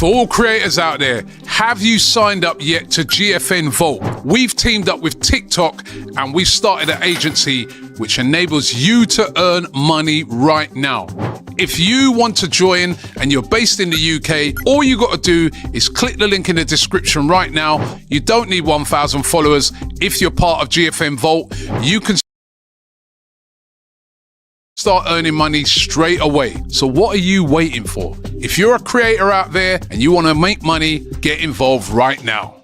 For all creators out there, have you signed up yet to GFN Vault? We've teamed up with TikTok and we've started an agency which enables you to earn money right now. If you want to join and you're based in the UK, all you got to do is click the link in the description right now. You don't need 1,000 followers. If you're part of GFN Vault, you can start earning money straight away. So what are you waiting for? If you're a creator out there and you want to make money, get involved right now.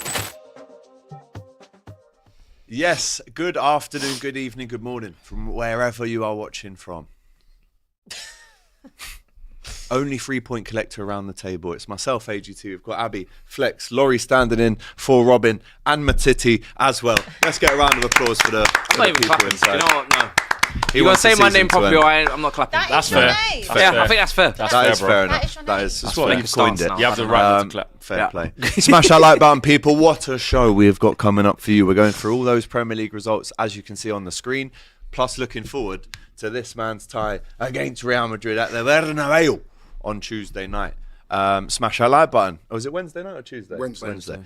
Yes, good afternoon, good evening, good morning from wherever you are watching from. Only 3-point collector around the table. It's myself, AG2. We've got Abby, Flex, Laurie standing in for Robin, and Matiti as well. Let's get a round of applause for the people inside. You know what? No. You got to say my name properly or I'm not clapping. That's fair. I think that's fair. That is fair That enough. is your That name. is that's what you you coined it. now. You have the right to clap. Fair play. Smash that like button, people. What a show we have got coming up for you. We're going through all those Premier League results, as you can see on the screen, plus looking forward to this man's tie against Real Madrid at the Bernabeu on Tuesday night. Smash that like button. Oh, was it Wednesday night or Tuesday? Wednesday.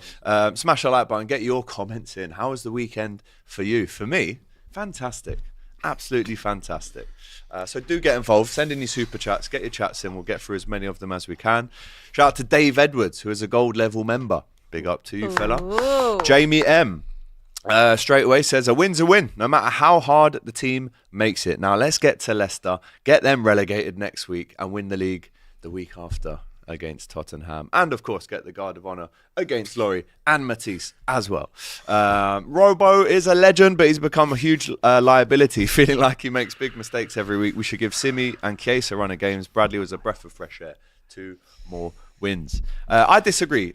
Smash that like button. Get your comments in. How was the weekend for you? For me, fantastic. Absolutely fantastic. So do get involved. Send in your super chats. Get your chats in. We'll get through as many of them as we can. Shout out to Dave Edwards, who is a gold level member. Big up to you, fella. Jamie M. Straight away says a win's a win, no matter how hard the team makes it. Now let's get to Leicester, get them relegated next week, and win the league the week after against Tottenham, and of course get the Guard of Honour against Laurie and Matisse as well. Robo is a legend, but he's become a huge liability, feeling like he makes big mistakes every week. We should give Simi and Chiesa a run of games. Bradley was a breath of fresh air. 2 more wins. I disagree.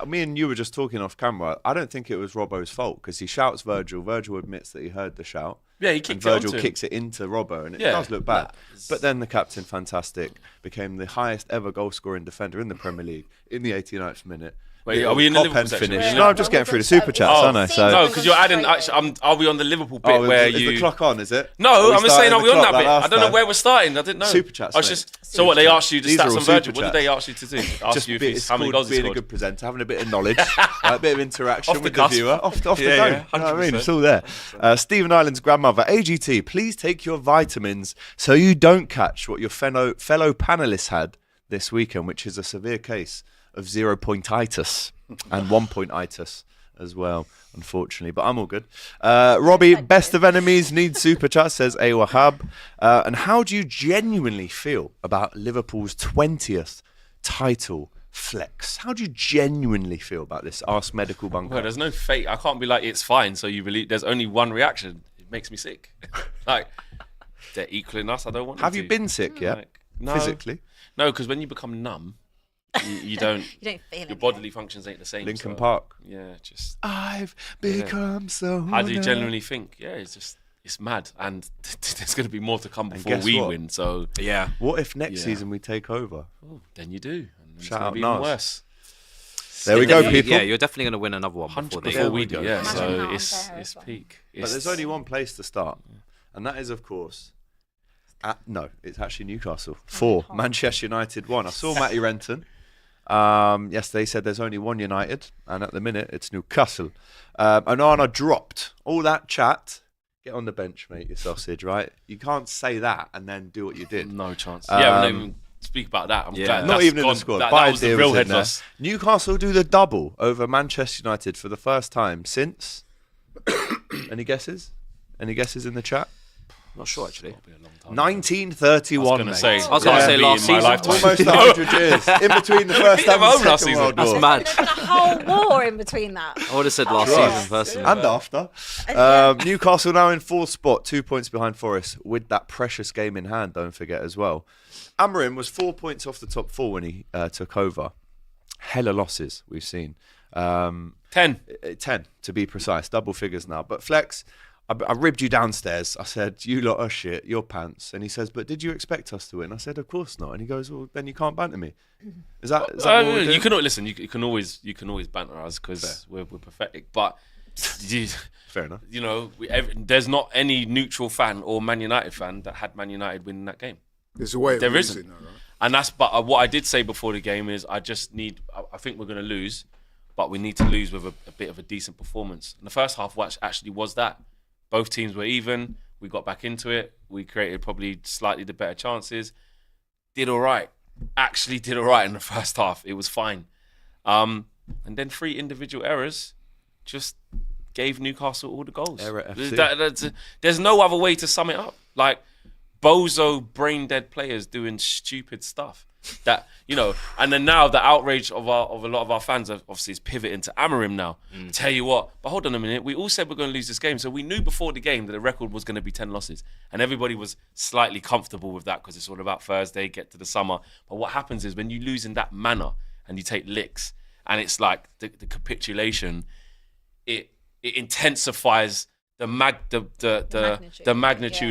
Me and you were just talking off camera. I don't think it was Robbo's fault because he shouts Virgil. Virgil admits that he heard the shout. Yeah, he kicked and it Virgil onto him. kicks it into Robbo, and it does look bad. But then the captain, fantastic, became the highest ever goal-scoring defender in the Premier League in the 89th minute. Wait, are we in the Liverpool section? finish? Yeah. No, I'm just getting through the super chats, aren't I? So No, because you're adding. Actually, are we on the Liverpool bit where is you? the clock on? Is it? No, I'm just saying, are we on that bit? Like I don't know where we're starting. I didn't know. Super chats, I was mate. just. So what they asked you the These are stats all on Virgil? super What did they ask you to do? Ask just you if it's he's, how many called goals he being a scored? good presenter, having a bit of knowledge, a bit of interaction Off the with the cusp. viewer, off the Yeah, dome. yeah, You know what I mean? 100%. It's all there. Stephen Island's grandmother, AGT, please take your vitamins so you don't catch what your fellow panelists had this weekend, which is a severe case of 0-point-itis and 1-point-itis as well, unfortunately. But I'm all good. Robbie, best of enemies, needs super chat, says A Wahab. And how do you genuinely feel about Liverpool's 20th title, Flex? How do you genuinely feel about this? Ask Medical Bunker. Well, there's no fate. I can't be like it's fine. So you believe there's only one reaction. It makes me sick. Like they're equaling us. I don't want. Have them you to. been sick yet? Like, no, Physically? No, because when you become numb, you don't. You don't feel Your it. bodily functions ain't the same. Linkin so, Park. Yeah, just. I've become so. How do you numb. genuinely think? Yeah, it's mad, and there's going to be more to come before guess we what? win. So Yeah. What if next Yeah. season we take over? then you do. And it's Shout gonna out be even Nas. worse. There we go, people. Yeah, you're definitely going to win another one before Before then. we do, yeah. Imagine So that on it's there as well. peak. But there's only one place to start, and that is, of course, no, it's actually Newcastle. 4, Manchester United 1. I saw Matty Renton. Yesterday said there's only one United, and at the minute it's Newcastle. Onana dropped all that chat. Get on the bench, mate, you sausage, right? You can't say that and then do what you did. No chance. Yeah, we don't even speak about that. I'm Yeah. glad. Not That's even in the gone. squad. That Bayer was the Deer real was head in there. loss. Newcastle do the double over Manchester United for the first time since. Any guesses? Any guesses in the chat? Not sure, actually. 1931. I was going to mate. say. I was gonna say last in my season. lifetime. Almost 100 years. In between the first Beat them and home the last Second season. World That's War. mad. There's been a whole war in between that. I would have said last Right. season, personally. And after. Newcastle now in 4th spot, 2 points behind Forest, with that precious game in hand, don't forget as well. Amorim was 4 points off the top 4 when he took over. Hella losses we've seen. 10. 10 to be precise, double figures now. But Flex, I ribbed you downstairs. I said, you lot are shit, your pants. And he says, but did you expect us to win? I said, of course not. And he goes, well, then you can't banter me. Is that what we're You doing? can listen. You can always banter us because we're pathetic. But Fair enough. you know, there's not any neutral fan or Man United fan that had Man United winning that game. There's a way of There losing, isn't. though, right? And but what I did say before the game is I think we're going to lose, but we need to lose with a bit of a decent performance. And the first half actually was that. Both teams were even. We got back into it. We created probably slightly the better chances. Did all right. Actually did all right in the first half. It was fine. And then 3 individual errors just gave Newcastle all the goals. Error FC. There's no other way to sum it up. Like, bozo, brain-dead players doing stupid stuff. That, and then now the outrage of a lot of our fans obviously is pivoting to Amorim now. Tell you what, but hold on a minute, we all said we're going to lose this game, so we knew before the game that the record was going to be 10 losses, and everybody was slightly comfortable with that because it's all about Thursday, get to the summer. But what happens is when you lose in that manner and you take licks, and it's like the capitulation, it intensifies the magnitude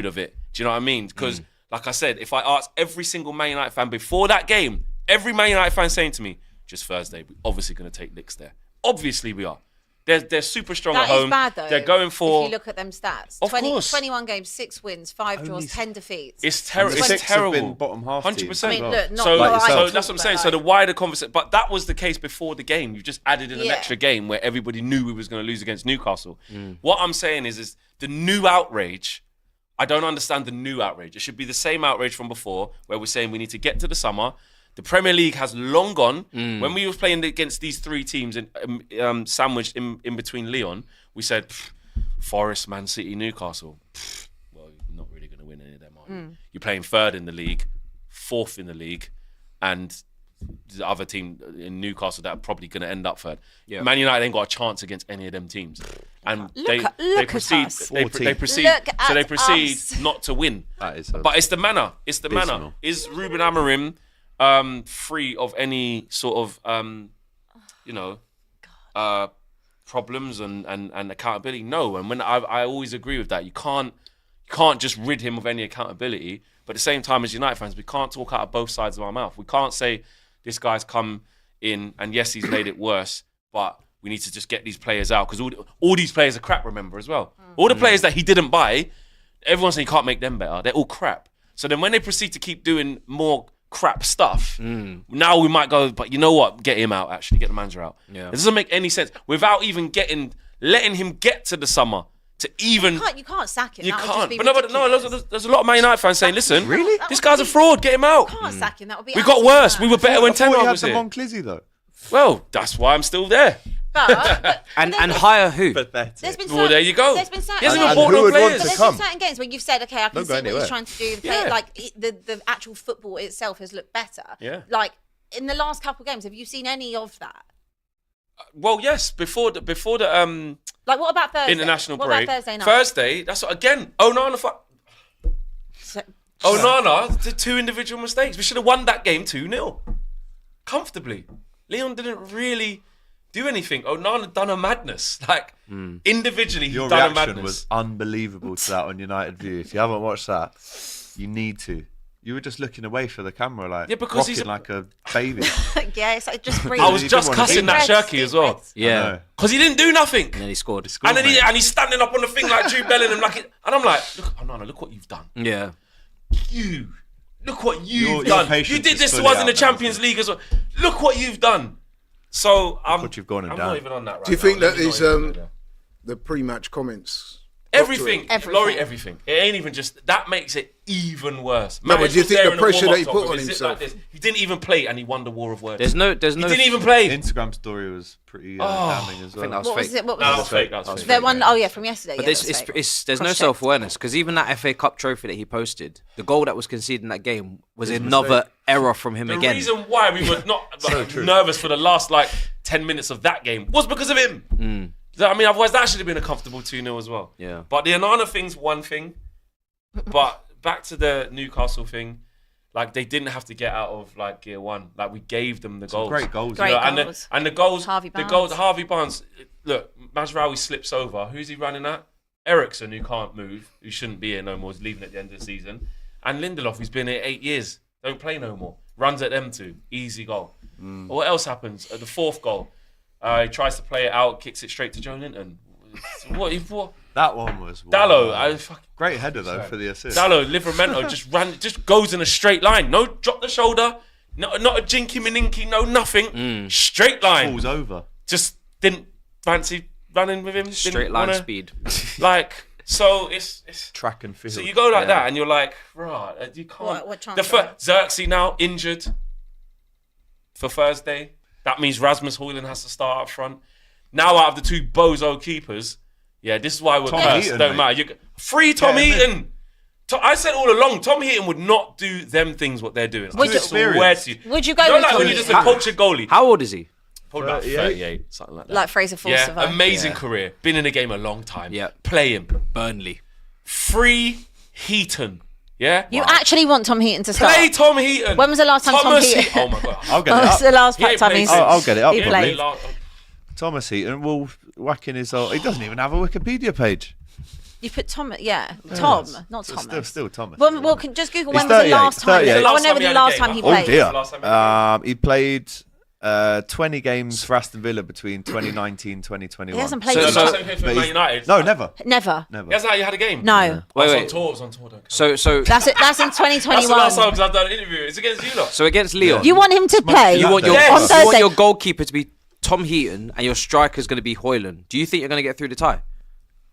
of it. Do you know what I mean? Because like I said, if I ask every single Man United fan before that game, every Man United fan saying to me, just Thursday, we're obviously going to take licks there. Obviously we are. They're super strong at home. That is bad, though. They're going for... If you look at them stats. Of course. 21 games, 6 wins, 5 draws, 10 defeats. It's terrible. It's It's terrible. Have been bottom half 100%. teams. I mean, look, not So like yourself. that's what I'm saying. So the wider conversation... But that was the case before the game. You just added in an extra game where everybody knew we was going to lose against Newcastle. What I'm saying is the new outrage... I don't understand the new outrage. It should be the same outrage from before, where we're saying we need to get to the summer. The Premier League has long gone. When we were playing against these 3 teams sandwiched in between Lyon, we said, Forest, Man City, Newcastle. Well, you're not really going to win any of them, are you? You're playing 3rd in the league, 4th in the league, and the other team in Newcastle that are probably going to end up 3rd. Yeah. Man United ain't got a chance against any of them teams. And they proceed not to win. But it's the manner. It's the manner. Is Ruben Amorim free of any sort of problems and accountability? No. And when I always agree with that. You can't just rid him of any accountability. But at the same time, as United fans, we can't talk out of both sides of our mouth. We can't say this guy's come in and yes, he's made it worse, but we need to just get these players out because all these players are crap, remember, as well. All the players that he didn't buy, everyone's saying he can't make them better. They're all crap. So then when they proceed to keep doing more crap stuff, now we might go, but you know what? Get him out, actually. Get the manager out. Yeah. It doesn't make any sense. Without even letting him get to the summer to even... You can't sack him. You that can't. Would But just be ridiculous. there's a lot of Man United fans saying, listen, really? This guy's a fraud. Get him out. You can't sack him. That would be We got worse. We were better when I thought Ten you was had here. them on Clizzy, though. Well, that's why I'm still there. But And hire who? there's been Well, there you go. There's been certain, He hasn't even And bought who no would want players. to There's come? been certain games where you've said, okay, I can Don't see go what he's anywhere. trying to do. Yeah. Like the actual football itself has looked better. Yeah. Like in the last couple of games, have you seen any of that? Well, yes. Before the Like what about Thursday? international what break. About Thursday night? Thursday. That's what, again. Onana did 2 individual mistakes. We should have won that game 2-0 comfortably. Leon didn't really do anything. Onana done a madness. Like individually, he Your done a reaction madness. was unbelievable to that on United View. If you haven't watched that, you need to. You were just looking away for the camera, like because he's rocking like a baby. Yeah, it's like just I was You just didn't want to cussing do that Deep Shirky as well. I Yeah. know. Because he didn't do nothing. And then he scored. And then he's standing up on the thing like Jude Bellingham, and I'm like, look, Onana, look what you've done. Yeah. Look what you've Your done. patience You did is this to fully us in out the now, Champions isn't it? League as well. Look what you've done. So I'm what you've gone and I'm done. not even on that right Do you now. think Let that me these not even go there. the pre-match comments? Everything, Everything. Laurie, everything. It ain't even just that makes it even worse. No, but Mahrez do you was think there the in a pressure that he warm-up put top on with his zip himself? like this. He didn't even play, and he won the war of words. There's no. He didn't even play. Instagram story was pretty damning as well. I think that was What was fake. it? What No, that was was it? fake. That was fake. The one, oh yeah, from yesterday. But yeah, this that was is fake. there's no Cross-checked. self-awareness because even that FA Cup trophy that he posted, the goal that was conceded in that game was another error from him The again. reason why we were not nervous for the last 10 minutes of that game was because of him. I mean, otherwise that should have been a comfortable 2-0 as well. Yeah. But the Onana thing's one thing. But back to the Newcastle thing, they didn't have to get out of gear one. We gave them the goals. Great goals. Great goals. And the goals. Harvey The Barnes. goals. Harvey Barnes. Look, Mazraoui slips over. Who's he running at? Ericsson, who can't move, who shouldn't be here no more, is leaving at the end of the season. And Lindelof, who's been here 8 years, don't play no more. Runs at them two. Easy goal. What else happens? At the 4th goal, he tries to play it out, kicks it straight to Joe Linton. What That one was Dallo, great header though for the assist. Dallo, Livramento just goes in a straight line. No drop the shoulder, not a jinky maninky, no nothing. Straight line. Falls over. Just didn't fancy running with him. Straight line speed. Like, so it's Track and field. so you go like that and you're like, right, you can't. What chance Xerxes now injured for Thursday. That means Rasmus Højlund has to start up front. Now out of the two bozo keepers, this is why we're cursed. Heaton, Don't mate. matter. Free Tom Heaton. I said all along, Tom Heaton would not do them things what they're doing. I swear to you. Would you go You know, with like Tom when you're just Heaton? a cultured goalie. How old is he? Probably about 38, something like that. Like Fraser Forster. Yeah, amazing career. Been in the game a long time. Yeah. Play him. Burnley. Free Heaton. Yeah? You actually want Tom Heaton to start? Play Tom Heaton. When was the last time Tom Thomas Heaton? Oh my God. I'll get When it was up. the last He ain't time played he's since. I'll get it up. he Probably. played? Thomas Heaton will whacking his old. He doesn't even have a Wikipedia page. You put Tom, Tom, not So Thomas. Still Thomas. Well, just Google He's when was the 38, last time. 38. I want to know when the last time he Oh played. dear. Last time he He played 20 games for Aston Villa between 2019 2021. He hasn't played So since- last time he played for But Man he's- United. No, never. Never. He hasn't actually had a game. No. Wait. It was on tour. Don't So That's in That's the 2021. last time because I've done an interview. It's against you lot. So against Lyon, You want him to play You want your Yes. on you Thursday? want your goalkeeper to be Tom Heaton and your striker's going to be Højlund. Do you think you're going to get through the tie?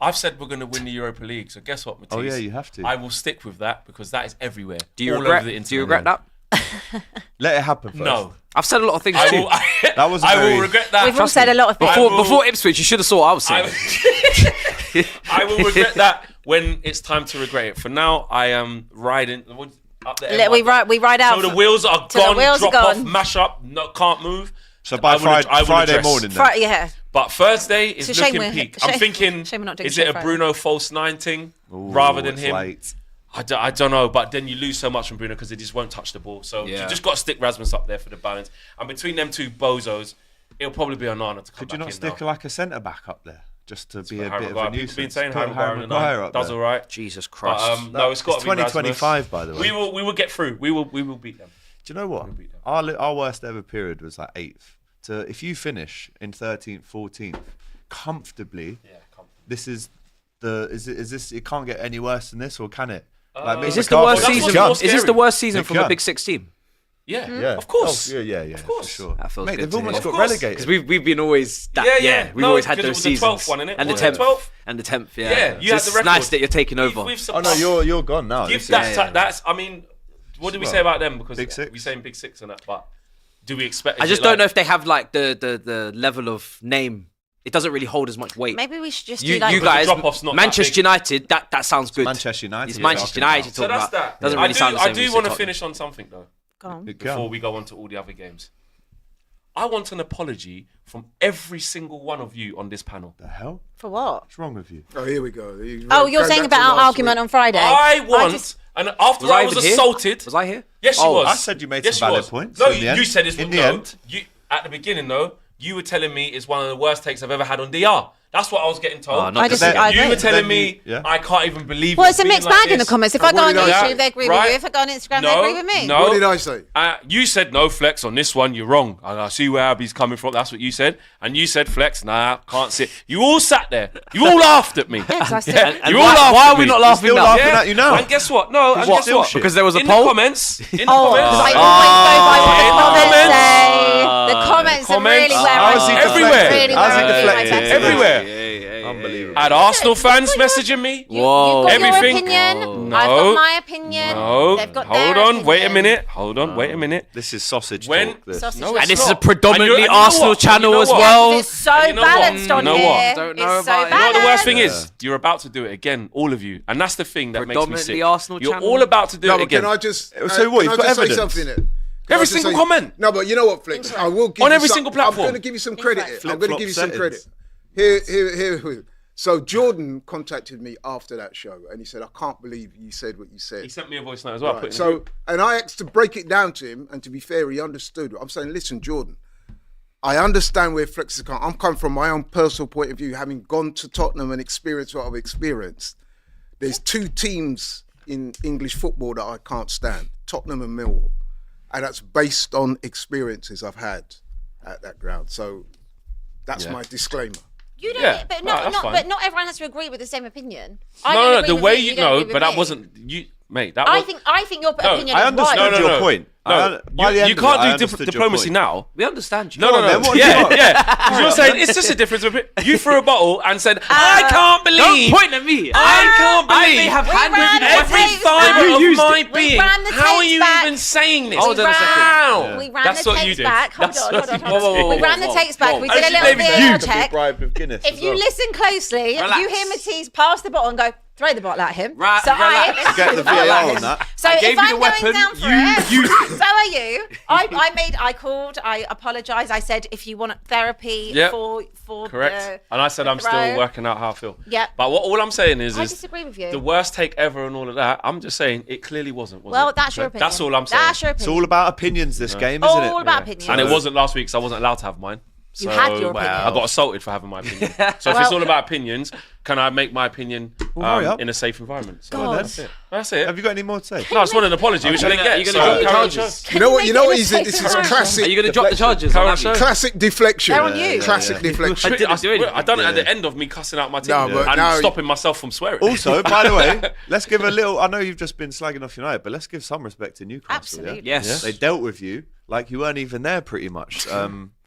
I've said we're going to win the Europa League. So guess what, Matisse? Oh, yeah, you have to. I will stick with that because that is everywhere. Do you all regret? over the internet. Do you regret that? Let it happen first. No. I've said a lot of things I too. will, That was I very- will regret that. We've all said a lot of things. I will- Before Ipswich, you should have saw what I was I, saying. I will regret that when it's time to regret it. For now, I am riding up there. We ride out. So the wheels are till the gone, wheels are drop off, gone. mash up, can't move. So by I would Friday address. morning, then. Yeah. But Thursday is It's a shame looking we're- peak. shame- I'm thinking, shame we're not doing is it show a Friday. Bruno false 9 thing Ooh, rather than it's him? late. I don't know, but then you lose so much from Bruno because they just won't touch the ball. So Yeah. you just got to stick Rasmus up there for the balance. And between them two bozos, it'll probably be Onana to come Could you back not in stick now. like a centre back up there, just to be a Harry bit of Maguire. a People nuisance? been saying Put Harry Maguire Maguire up does there. all right. Jesus But Christ. no, it's got It's to be 2025, Rasmus. by the way. We will get through. We will beat them. Do you know what? beat them. Our worst ever period was like 8th. So if you finish in 13th, 14th, comfortably, this is is this? It can't get any worse than this, or can it? Like, Is Mick this the worst that's season? what's Is this the scary. worst season Mick from a Gunn. Big Six team? Yeah, Yeah, of course. Oh, yeah, of course. for sure. That feels Mate, good they've to almost hear. got Of course. relegated. Because we've been always that. Yeah. We've No, always had because it those was the 12th seasons. one, innit? And the Was it 10th. 12th? And the 10th. Yeah. Yeah, you had It's the record. nice that you're taking over. We've Oh no, you're gone now. Give This that. is- That's. I mean, what did we Well, say about them? Because Big Six. we're saying Big Six and that, but do we expect? I is just it don't like- know if they have like the level of name. It doesn't really hold as much weight. Maybe we should just You do like. guys, drop-off's not that Manchester big. United, that sounds good. Manchester United. It's yeah, Manchester talking United So talking that's about. that. Doesn't really sound the I same. do as want to Tottenham. finish on something though Go on. about. before we go on to all the other games. I want an apology from every single one of you on this panel. The hell? For what? What's wrong with you? Oh, here we go. Oh, you're saying about our argument on Friday? I want, just- and after Was I I was even here? assaulted. Was I here? Yes, you Oh, was. I said you made Yes, some you valid was. points No, in the you end. said this was In the no. end. You at the beginning though. You were telling me it's one of the worst takes I've ever had on DR. That's what I was getting told. Oh, not I just, this I you agree. were telling Then me yeah. I can't even believe. Well, you're it's a feeling mixed like bag in the this. comments. If I go on what did I YouTube, say? they agree Right? with you. If I go on Instagram, No, they agree with me. no. What did I say? You said no flex on this one. You're wrong. And I see where Abby's coming from. That's what you said. And you said flex. Nah, can't sit. You all sat there. You all laughed at me. Yeah, 'cause I still- And You all laughed why at are we me. not laughing Still now? laughing at you now. And guess what? No. And What? guess what? Shit. Because there was a in poll. the comments. In the Oh, I comments. always go by what the comments comments. say. The comments are really Comments. where How's he I Everywhere. Really How's he where I do my deflecting? text. Everywhere. Unbelievable. I had Arsenal fans messaging me. You, Whoa. You've got Everything- your opinion. No. I've got my opinion. No. They've got Hold their on. Wait a opinion. minute. Hold on. Wait a minute. This is sausage When- talk. This. Sausage No, talk. it's And this is a not. predominantly And you know Arsenal what? channel You know as what? well. It's so And you know what? balanced on You know here. what? Don't know It's so about it. You know what the worst balanced. thing is? You're about to do it again, all of you. And that's the thing that makes me Predominantly sick. Arsenal You're channel. all about to do No, it but again. can I just? So what, Can you've I got just evidence? say something? There? Every single comment. No, but you know what, Flex? I will give On you every some- single platform. I'm going to give you some credit. Flip-flop. I'm going to give you some Flip-flop credit. Here. So Jordan contacted me after that show, and he said, "I can't believe you said what you said." He sent me a voice note as well. Right, Put it in the so, group. and I had to break it down to him, and to be fair, he understood. I'm saying, listen, Jordan, I understand where Flex is coming. I'm coming from my own personal point of view, having gone to Tottenham and experienced what I've experienced. There's two teams in English football that I can't stand: Tottenham and Millwall, and that's based on experiences I've had at that ground. So that's my disclaimer. You don't, Yeah, but right, that's fine. but not everyone has to agree with the same opinion. No, the way you you don't know, agree with but that me. wasn't you, mate. That I was, think your opinion I is understood right. No, your point. No, By the end you of it, I can't do understood your diplomacy point. now. We understand you. No. then what Yeah, do you yeah. Because you're saying it's just a difference. You threw a bottle and said, "I can't Don't believe." point at me. I can't I believe may have We handed ran you the the every tapes fibre back. of You used my it. We being. ran the How are tapes you back. even saying this? Hold on a second. How? We ran That's the what you tapes did. back. Hold That's on, what hold on, you hold on. did. We ran the tapes back. We Whoa. did a Actually, little maybe video you check. Bribe of Guinness. If you listen closely, Relax. you hear Matisse pass the bottle and go, throw the bottle at him. Right, so relax. Get the I VAR on that. So I if gave you I'm the going weapon, down for you it, used it. so are you. I called, I apologised. I said if you want therapy Yep. for Correct. And I said the I'm still throw. working out how I feel. Yep. But all I'm saying is I disagree with you. the worst take ever and all of that. I'm just saying it clearly wasn't. Was Well, it? that's your opinion. That's all I'm saying. That's your It's opinion. all about opinions, this game, isn't it? All about opinions. And it wasn't last week, so I wasn't allowed to have mine. You had your opinion. I got assaulted for having my opinion. So if Well- it's all about opinions, can I make my opinion hurry up. in a safe environment? So God. that's it. That's it. Have you got any more to say? No, I just wanted an apology, which I didn't get. You're So gonna drop the carry on, charges. show. You know what? make You know it what? a This safe is environment? classic. Are you going to drop the charges? Carry or on, have you? show. Classic deflection. They're on you. Classic deflection. I didn't do anything. I done it at Yeah. the end of me cussing out my team No, but and now- stopping myself from swearing. Also, by the way, let's give a little. I know you've just been slagging off United, but let's give some respect to Newcastle. Absolutely. Yeah? Yes. They dealt with you like you weren't even there, pretty much.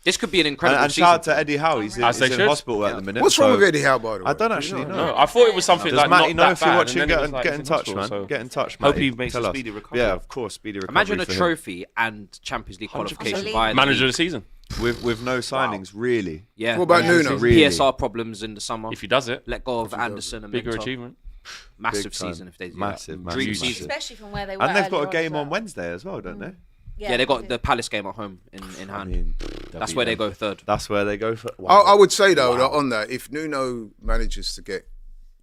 This could be an incredible And season. shout out to Eddie Howe. He's in, As they he's in should. hospital at the minute. What's wrong so with Eddie Howe, by the way? I don't actually know. No, I thought it was something Does like Matty not know that if you're bad, watching? and then it was, like, Get in it's touch, man. hospital, so- Get in touch, Hope Matty. he makes Tell a us. speedy recovery. Yeah, of course, speedy recovery. Imagine a for him. trophy and Champions League qualification 100%. via the Manager of league. the season. with no signings, really. Yeah. What about Nuno? Really? PSR problems in the summer. If he does it, Let go of Anderson and bigger Mentor. achievement. Massive Big time. season if they do Massive, that. Dream massive, season. Especially from where they were. And they've got earlier a game as well. on Wednesday as well, don't they? Yeah, they got the Palace game at home in I hand. mean, That's where they go third. that's where they go for. I would say though that on that, if Nuno manages to get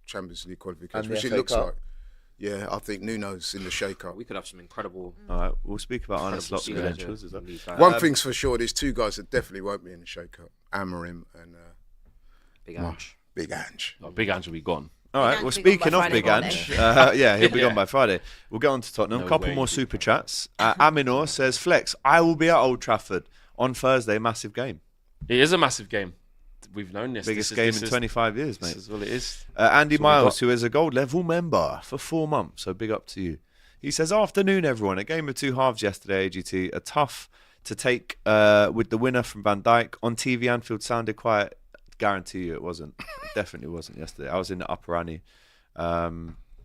Champions League qualification, And the which it FA looks Cup. like, yeah, I think Nuno's in the shake-up. We could have some incredible. All right, we'll speak about Arne incredible Slot's season credentials as well. in the league. One thing's for sure, there's two guys that definitely won't be in the shake-up: Amorim and Big Ange. Big Ange. Oh, Big Ange will be gone. All right. Ange Well, will be speaking gone by of Big Friday Ange, morning. yeah, he'll be Yeah. gone by Friday. We'll get on to Tottenham. No Couple way more he'll super chats. Aminor says, "Flex, I will be at Old Trafford on Thursday. Massive game, It is a massive game. We've known this. biggest This game is- in this is- 25 years, mate." This is what it is. Andy That's what we Miles, got. who is a gold level member for 4 months, so big up to you. He says, "Afternoon, everyone. A game of two halves yesterday. AGT, a tough to take with the winner from Van Dijk on TV. Anfield sounded quiet. Guarantee you, it wasn't. It definitely wasn't yesterday. I was in the upper Annie.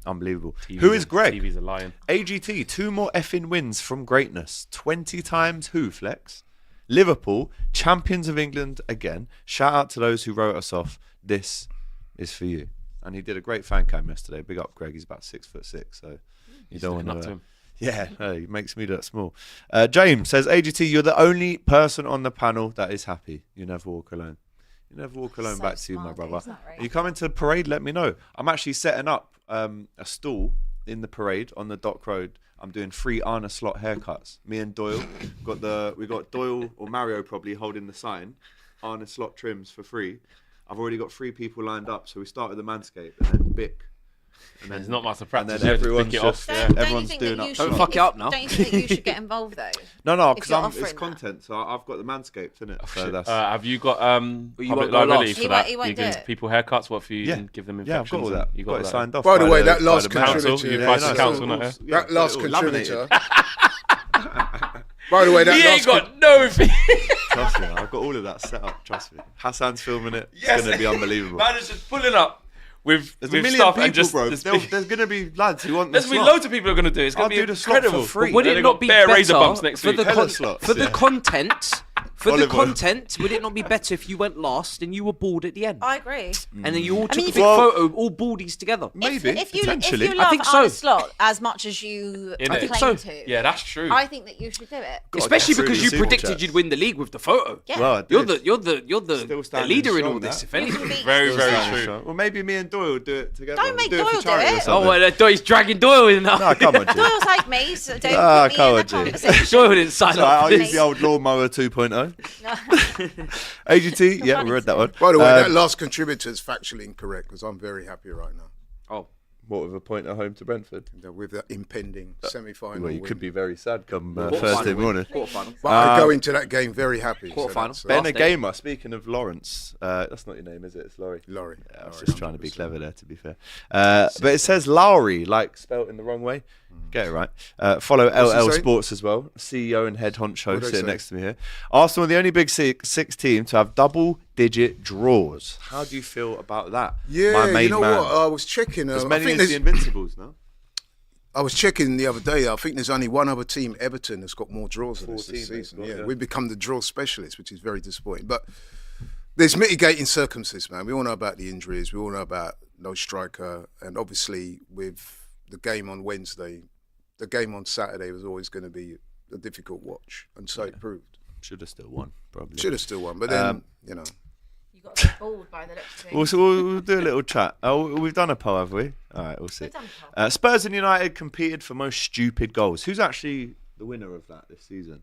Unbelievable. Who is Greg? TV's a lion. AGT, 2 more effing wins from greatness. 20 times who, Flex? Liverpool, champions of England again. Shout out to those who wrote us off. This is for you." And he did a great fan cam yesterday. Big up, Greg. He's about 6'6", so you don't looking want up to to. him. Yeah, no, he makes me look small. James says, "AGT, you're the only person on the panel that is happy. You never walk alone. You never walk alone." So Back to you, my smart, brother. isn't that right? You come into the parade, let me know. I'm actually setting up a stall in the parade on the Dock Road. I'm doing free Arne Slot haircuts. Me and Doyle we got Doyle or Mario probably holding the sign. Arne Slot trims for free. I've already got 3 people lined up. So we start with the Manscaped and then Bic. And There's not much to and practice. then you have to everyone's pick it just off. Don't you everyone's think doing that you up. should- Don't fuck it up now. Don't you think that you should get involved though? No, if because you're it's offering that? content. So I've got the Manscaped, isn't it? Oh, So shit. that's Have you got you public won't go liability last. for He that? won't- he won't You can do it. people haircuts. What for you? Yeah. Can give them yeah, I've got all infections. that. You got it that. signed off. By the way, the- that by last the mayor. Council, you contributor, advise the yeah, council, no, not it? that last all laminated. contributor. By the way, that He last ain't got no fee. Trust me, I've got all of that set up. Trust me. Hassan's filming it. Yes. It's going to be unbelievable. Man is just pulling up with There's with a million stuff people, and just bro. there's There's going to be lads who want the There's gonna be slot. loads of people who are going to do it. It's going I'll to be do the slot for incredible. free. Would Then it they not got be bare better razor bumps next for week. the Hella slots, for the yeah. content? For the Oliver. content, would it not be better if you went last and you were bald at the end, I agree. and then you all took mean, a if big you- photo, all baldies together? Maybe, if you potentially. love think Arne so. Slot as much as you I think claim so. to, Yeah, that's true. I think that you should do it. Gotta Especially get through because the you super predicted chats. you'd win the league with the photo. Yeah. Well, I You're did. the Still the standing leader in strong, all this. that. If anything. Very, Still very standing true. Strong. Well, maybe me and Doyle will do it together. Don't make We'll Doyle for charity do or it. something. Oh, well, he's dragging Doyle in now. No, come on, G. Doyle's like me, so don't Ah, put me come in on, the G. conversation. Doyle didn't sign So up. I'll for use this. the old lawnmower 2.0. AGT, yeah, we read that one. By the way, that last contributor is factually incorrect because I'm very happy right now. Oh, What, with a point at home to Brentford? With that impending semi-final Well, you win. could be very sad come Quarter-final Thursday win. morning. Quarter-final. But I go into that game very happy. Quarter-final. So Ben, Last a day. gamer. Speaking of Lawrence, that's not your name, is it? It's Laurie. Laurie. Yeah, I was just trying to be clever there, to be fair. But it says Lowry, like spelt in the wrong way. Get it right. Follow LL his name? Sports as well. CEO and head honcho What do they sitting say? next to me here. Arsenal are the only Big Six team to have double-digit draws. How do you feel about that? Yeah, my main you know man? what? I was checking. As I many think as there's- the Invincibles, no? I was checking the other day. I think there's only one other team, Everton, that's got more draws than us 14 this they've season. got, Yeah, yeah. we've become the draw specialists, which is very disappointing. But there's mitigating circumstances, man. We all know about the injuries. We all know about no striker, and obviously with the game on Wednesday, the game on Saturday was always going to be a difficult watch, and so it proved. Should have still won, probably. Should have still won, but then you know. You got a bit bored by the looks of things. We'll do a little chat. Oh, we've done a poll, have we? All right, we'll see. We've done a poll. Spurs and United competed for most stupid goals. Who's actually the winner of that this season?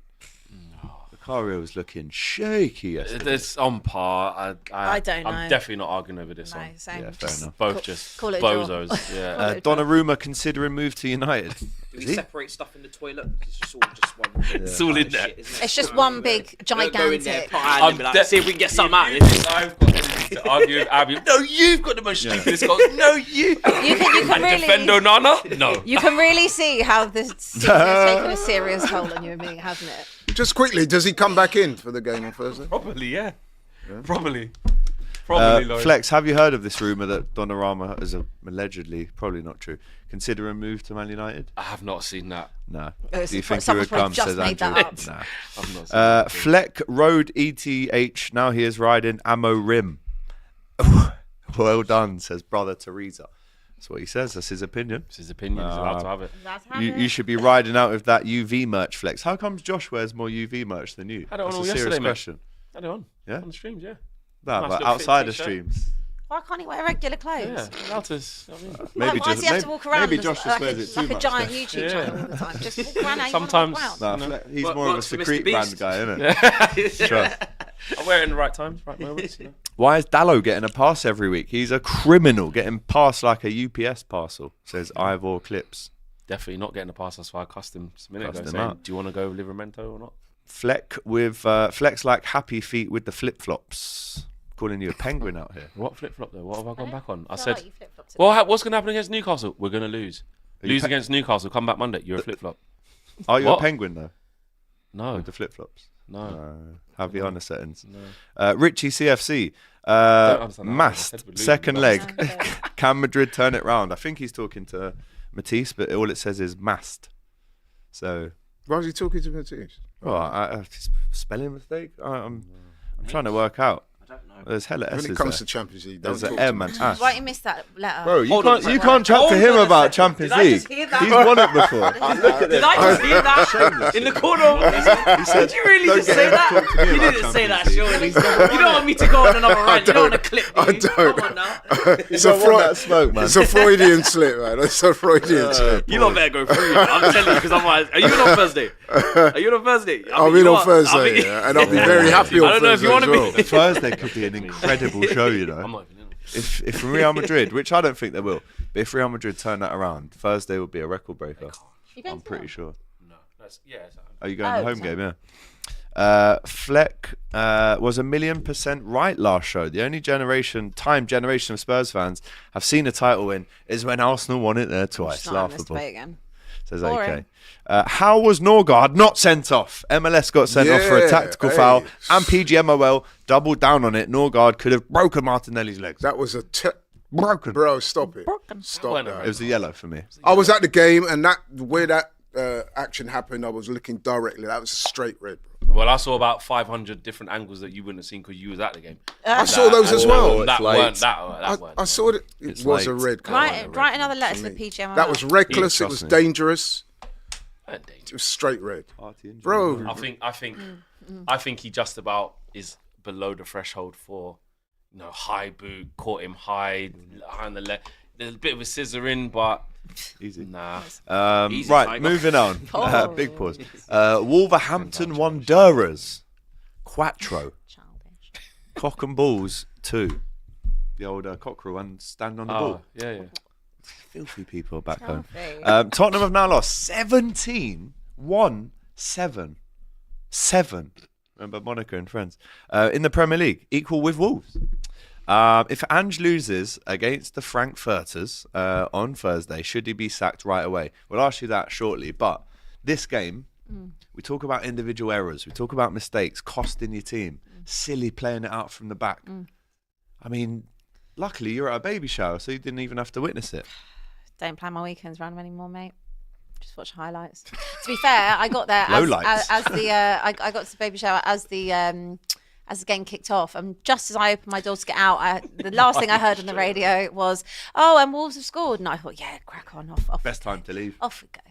Lucario was looking shaky yesterday. It's on par. I don't know. I'm definitely not arguing over this No, one. same. Yeah, fair enough. Both just call it a draw. bozos. Yeah. Donnarumma considering move to United. Do Is we he? separate stuff in the toilet? It's just all just one. It's all in there. Shit, isn't it? It's just one big, Go in there, gigantic. put our hand in, I'm be like, de- see if we can get something out of You this. think I've got anything to argue with Abby. No, you've got the most stupidest goals. No, you. You can And really, defend Onana? No. you can really see how this season has taken a serious toll on you and me, hasn't it? Just quickly, does he come back in for the game on Thursday? Probably, yeah. Probably. Probably, Laurie. Flex, have you heard of this rumour that Donnarumma is allegedly, probably not true, considering move to Man United? I have not seen that. No. It's Do you think he someone's would come, probably just says made Andrew? that up. Nah. I've not seen that. Fleck Road ETH, now he is riding Ammo Rim. Well done, says brother Teresa. That's what he says, that's his opinion. It's his opinion. He's allowed to have it. That's how You should be riding out with that UV merch, Flex. How comes Josh wears more UV merch than you? I don't That's know a yesterday, serious mate. question. I do on. Yeah? On the streams, yeah. Nah, Nice but little outside fit of t-shirt. streams. Why can't he wear regular Yeah. clothes? Allowed to. I mean, Maybe why does he have to walk around maybe as- Josh just like, wears it too like a much. giant then. YouTube Yeah. channel all the time? Just walk around how you Sometimes- want to walk Nah, around. Fleck, he's Work- more of a works for Mr. secret brand Beast. guy, isn't it? Sure. I wear it in the right times, right moments. You know? Why is Dallo getting a pass every week? He's a criminal, getting passed like a UPS parcel, says Ivor Clips. Definitely not getting a pass. That's why I cussed him a minute Cussed ago. him Saying, out. do you want to go with Livramento or not? Fleck with Flex like happy feet with the flip flops. Calling you a penguin out here. What flip flop though? What have I gone back on? I feel said, like you flip-flopped it. well, what's going to happen against Newcastle? We're going to lose. Lose pe- against Newcastle. Come back Monday. You're a flip flop. Are you What? a penguin though? No, With the flip flops? no. Have you on the settings? No. Richie CFC. understand that. I Mast, said we're losing, second but- leg. Okay. Can Madrid turn it round? I think he's talking to Matisse, but all it says is Mast. So, Why was he talking to Matisse? spelling mistake? I'm trying to work out. I don't know. There's hella When S's it comes there. to Champions League, There's don't an talk to M me. and S. Why you missed that letter? Bro, Hold on a you second. can't chat to Hold him on a about second. Champions Did I League. just hear that? He's won it before. Look at Did this. I just hear that in the corner? Did you really "Don't just get say him to that? talk to me You about didn't say that, Champions surely. You don't want me to go on another rant. You don't want to clip me. I don't. Come on now. It's You a, don't want that smoke, man. it's a Freudian slip, man. It's a Freudian slip. You lot better go through. I'm telling you because otherwise, are you in on Thursday? Are you in on Thursday? I'll be on Thursday, yeah, and I'll be very happy on I don't know if Thursday you want as to well. be. Thursday could be an incredible show, you know. I'm not even in it. If Real Madrid, which I don't think they will, but if Real Madrid turn that around, Thursday will be a record breaker. You going I'm to pretty that? sure. No, that's it's- Are you going to the home sorry. game? Yeah. Fleck was 1,000,000% right last show. The only generation of Spurs fans have seen a title win is when Arsenal won it there twice. It's not on this Laughable. debate again. Says Boring. AK. How was Norgard not sent off? MLS got sent off for a Yeah, tactical hey. foul, and PGMOL doubled down on it. Norgard could have broken Martinelli's legs. That was a Broken. bro. Stop it. Well, Stop no, It that. was a yellow for me. I was at the game, and where that action happened, I was looking directly. That was a straight red, bro. Well, I saw about 500 different angles that you wouldn't have seen because you was at the game. I saw those as well. That it's late. weren't that. I weren't. saw that it It's was a late. red card. Write another letter to the PGMOL. That was reckless. It was trust me. dangerous. Weren't It dangerous. was straight red, Party injury. bro. I think he just about is below the threshold for, high boot, caught him high on the left. There's a bit of a scissoring, but Easy. nah. Easy, Right, Tiger. moving on. Pause. Big pause. Wolverhampton Wanderers. Quattro. Childish. Cock and Balls 2. The old cockerel and stand on the ball. Yeah. Filthy people back home. Filthy. Tottenham have now lost 17, 1-7. 7. Remember Monaco and friends. In the Premier League, equal with Wolves. If Ange loses against the Frankfurters on Thursday, should he be sacked right away? We'll ask you that shortly. But this game, we talk about individual errors. We talk about mistakes, costing your team. Silly playing it out from the back. I mean, luckily you're at a baby shower, so you didn't even have to witness it. Don't plan my weekends around anymore, mate. Just watch highlights. To be fair, I got there I got to the baby shower as the game kicked off, and just as I opened my door to get out, the last thing I heard on the radio was, and Wolves have scored, and I thought, yeah, crack on, off. Best time to leave. Off we go.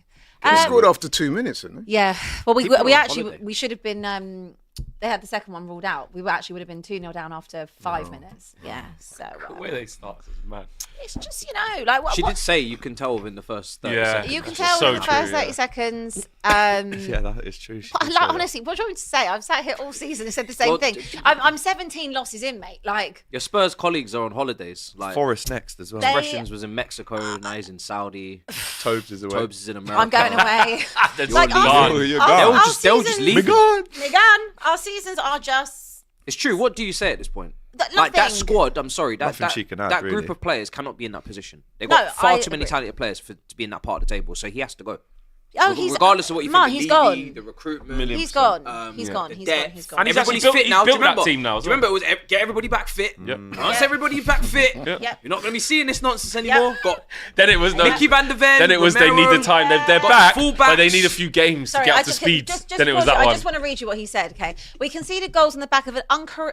They scored after 2 minutes, didn't they? Yeah. Well, we People are on actually holiday. we should have been. They had the second one ruled out. We would have been 2-0 down after 5 minutes. Yeah. So The way they start is mad. it's just like what, She did say you can tell within the first 30 Yeah. seconds. you can Which tell is so in the first true, 30 yeah. seconds. Yeah, that is true. She did say that. Honestly, what do you want me to say? I've sat here all season and said the same Well, thing. I'm 17 losses in, mate. Like, Your Spurs colleagues are on holidays. Like Forest next as well. They- Russians was in Mexico, now he's in Saudi. Tobes is away. Tobes is in America. I'm going away. That's Like, gone. Oh, you're our- gone. our They'll just seasons- leave. Megan, our seasons are just It's true. What do you say at this point? nothing. Like that squad, I'm sorry, Nothing she can add, that really. group of players cannot be in that position. They've No, got far I too many agree. talented players to be in that part of the table, so he has to go. Oh, he's regardless of what you Ma, think, he's the Levy, gone. the recruitment, Million He's percent. gone. He's the gone. He's depth. gone. He's gone. And he's Everybody's actually fit now. Do you built that remember? team now as Do you remember it was get everybody back fit? Yep. Once everybody's back fit, Yep. you're not going to be seeing this nonsense anymore. Got Then it was no. Mickey van der Ven. Then it was they need Romero. the time. They're Got back, full but they backs. need a few games Sorry, to get I up to just, speed. just Then it was pause that you. one. I just want to read you what he said, okay? We conceded goals on the back of an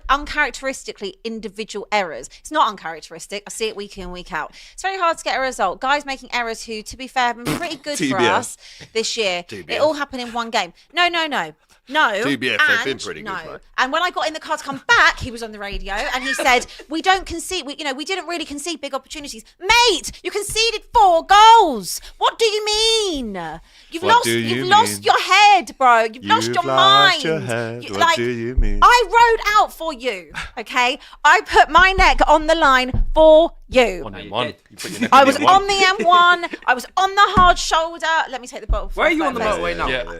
uncharacteristically individual errors. It's not uncharacteristic. I see it week in, week out. It's very hard to get a result. Guys making errors who, to be fair, have been pretty good for TBF. us this year. TBF. It all happened in one game. No. TBF, they've been pretty good, No. right? And when I got in the car to come back, he was on the radio and he said, we don't concede, we didn't really concede big opportunities. Mate, you conceded 4 goals. What do you mean? You've What lost do you lost mean? your head, bro. You've lost your mind. Your head. You- What do you mean? I rode out for you, okay? I put my neck on the line for you. One in you one. did. You put your neck I in was one. on the M1. I was on the hard shoulder. Let me take the bottle. Where are you on the first. motorway now? Yeah.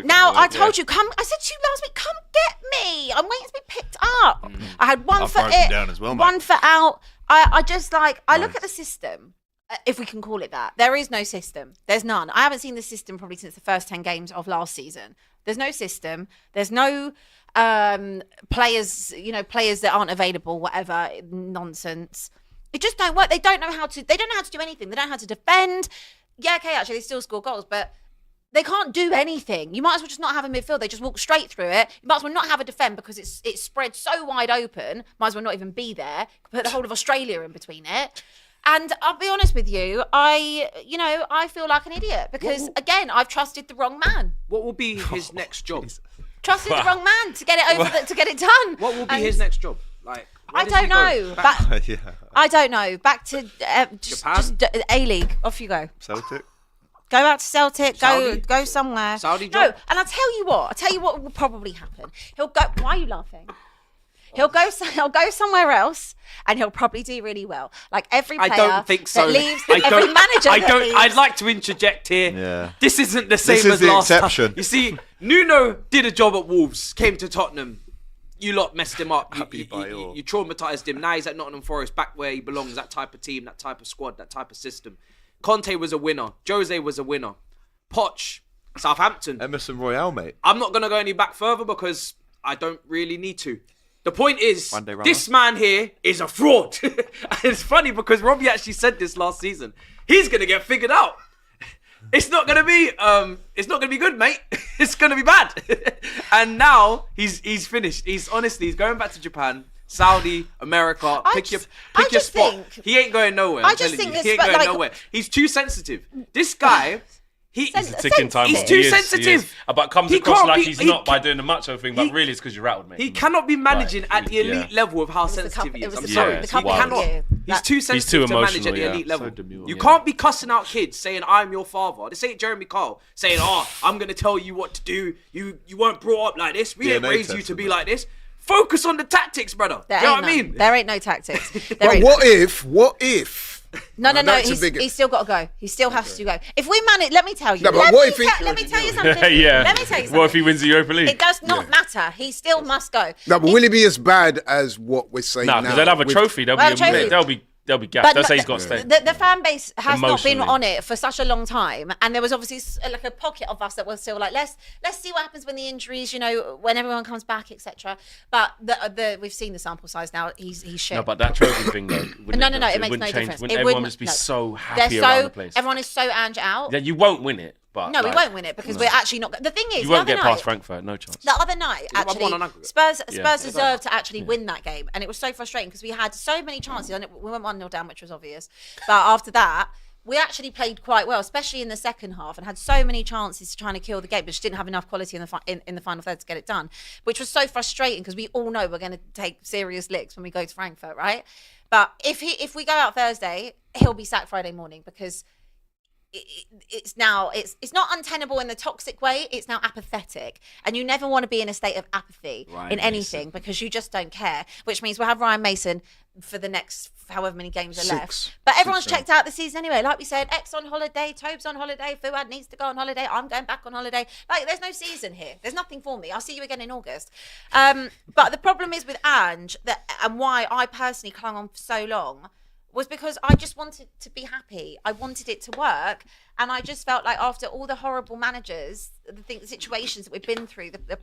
Now, I told you, come. I said to you last week, come get me. I'm waiting to be picked up. I had one I've foot broken in, down as well, mate. one foot out. I just I look at the system, if we can call it that. There is no system. There's none. I haven't seen the system probably since the first 10 games of last season. There's no system. There's no players, players that aren't available, whatever nonsense. It just don't work. They don't know how to do anything. They don't know how to defend. Yeah, okay, actually they still score goals, but they can't do anything. You might as well just not have a midfield. They just walk straight through it. You might as well not have a defend because it's spread so wide open. Might as well not even be there. Put the whole of Australia in between it. And I'll be honest with you, I feel like an idiot because again, I've trusted the wrong man. What will be his next job? Trusted the wrong man to get it over, to get it done. What will be And his next job? Like, where I does he don't go? know. Back- Yeah. I don't know. Back to Japan? just A-League. Off you go. Celtic. Go out to Celtic. Saudi? Go somewhere. Saudi No, job? and I'll tell you what will probably happen. He'll go. Why are you laughing? He'll go somewhere else, and he'll probably do really well. Like every player I don't think so. that leaves, I every don't- manager. I that don't. leaves. I'd like to interject here. Yeah. This isn't the same is as the last exception. time. You see, Nuno did a job at Wolves, came to Tottenham. You lot messed him up. You traumatized him. Now he's at Nottingham Forest, back where he belongs. That type of team, that type of squad, that type of system. Conte was a winner. Jose was a winner. Poch, Southampton. Emerson Royale, mate. I'm not going to go any back further because I don't really need to. The point is, One day runner. this man here is a fraud. And it's funny because Robbie actually said this last season. He's going to get figured out. It's not going to be good, mate. It's going to be bad. And now he's finished. He's going back to Japan, Saudi, America. Pick your spot. think- He ain't going nowhere. I I'm just telling think you. He it's ain't going like- nowhere. He's too sensitive. This guy, He's a ticking time He's bomb. too He is, sensitive. he is. But comes He across can't like be- he's he not by ca- doing the macho thing, but he- really it's because you're rattled, mate. he cannot be managing Right. at the elite Yeah. level of how It was the sensitive couple- he it is. was I'm the sorry. couple- the He couple cannot. of you. He's too sensitive too to manage emotional, at the yeah. elite So level. demure, You yeah. can't be cussing out kids saying, I'm your father. This ain't Jeremy Kyle saying, I'm going to tell you what to do. You weren't brought up like this. We didn't DNA raise you test to and be that. like this. Focus on the tactics, brother. There you know ain't what I none. mean? There ain't no tactics. There But ain't what if No. That's a big- He's still got to go. He still has to go. If we manage, let me tell you. No, but let what me if he- let me tell you something. yeah. Let me tell you something. What if he wins the Europa League? It does not matter. He still must go. No, but will it be as bad as what we're saying No, now? because they'll have a with- trophy. They'll Well, be trophy. they'll be gassed. They'll say he's got to stay. The fan base has not been Emotionally. on it for such a long time, and there was obviously like a pocket of us that was still like, let's see what happens when the injuries, when everyone comes back, etc. But we've seen the sample size now. He's shit. No, but that trophy thing though. No, it makes no difference. Wouldn't It everyone wouldn't- just be no. so They're happy around the place? everyone is so Ange out. Yeah, you won't win it, but No, we like, won't win it because we're actually not. The thing is, You the won't other get night, past Frankfurt. No chance. The other night, won actually, on aggregate. Spurs Yeah. deserved to actually win that game, and it was so frustrating because we had so many chances. And we went 1-0 down, which was obvious. But after that, we actually played quite well, especially in the second half, and had so many chances to try and kill the game, but just didn't have enough quality in the final third to get it done, which was so frustrating because we all know we're going to take serious licks when we go to Frankfurt, right? But if we go out Thursday, he'll be sacked Friday morning because it's not untenable in the toxic way. It's now apathetic, and you never want to be in a state of apathy in anything because you just don't care. Which means we'll have Ryan Mason for the next however many games are left. But everyone's checked out the season anyway. Like we said, X on holiday, Tobe's on holiday, Fuad needs to go on holiday. I'm going back on holiday. Like there's no season here. There's nothing for me. I'll see you again in August. But the problem is with Ange and why I personally clung on for so long was because I just wanted to be happy. I wanted it to work. And I just felt like after all the horrible managers, the situations that we've been through, the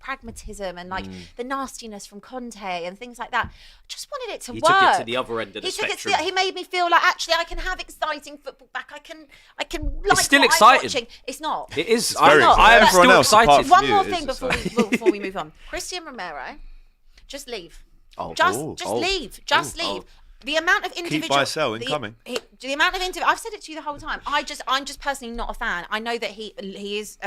pragmatism and like the nastiness from Conte and things like that, I just wanted it to work. He took it to the other end of the spectrum. He made me feel like actually I can have exciting football back. I can like It's still what exciting. I'm watching. It's not. It is. very I am exciting. still Everyone else apart excited. from One you, more it thing is before we move on. Christian Romero, just leave. Just leave. Just leave. The amount of individual buy, sell, incoming. The amount of individual. I've said it to you the whole time. I'm just personally not a fan. I know that he is.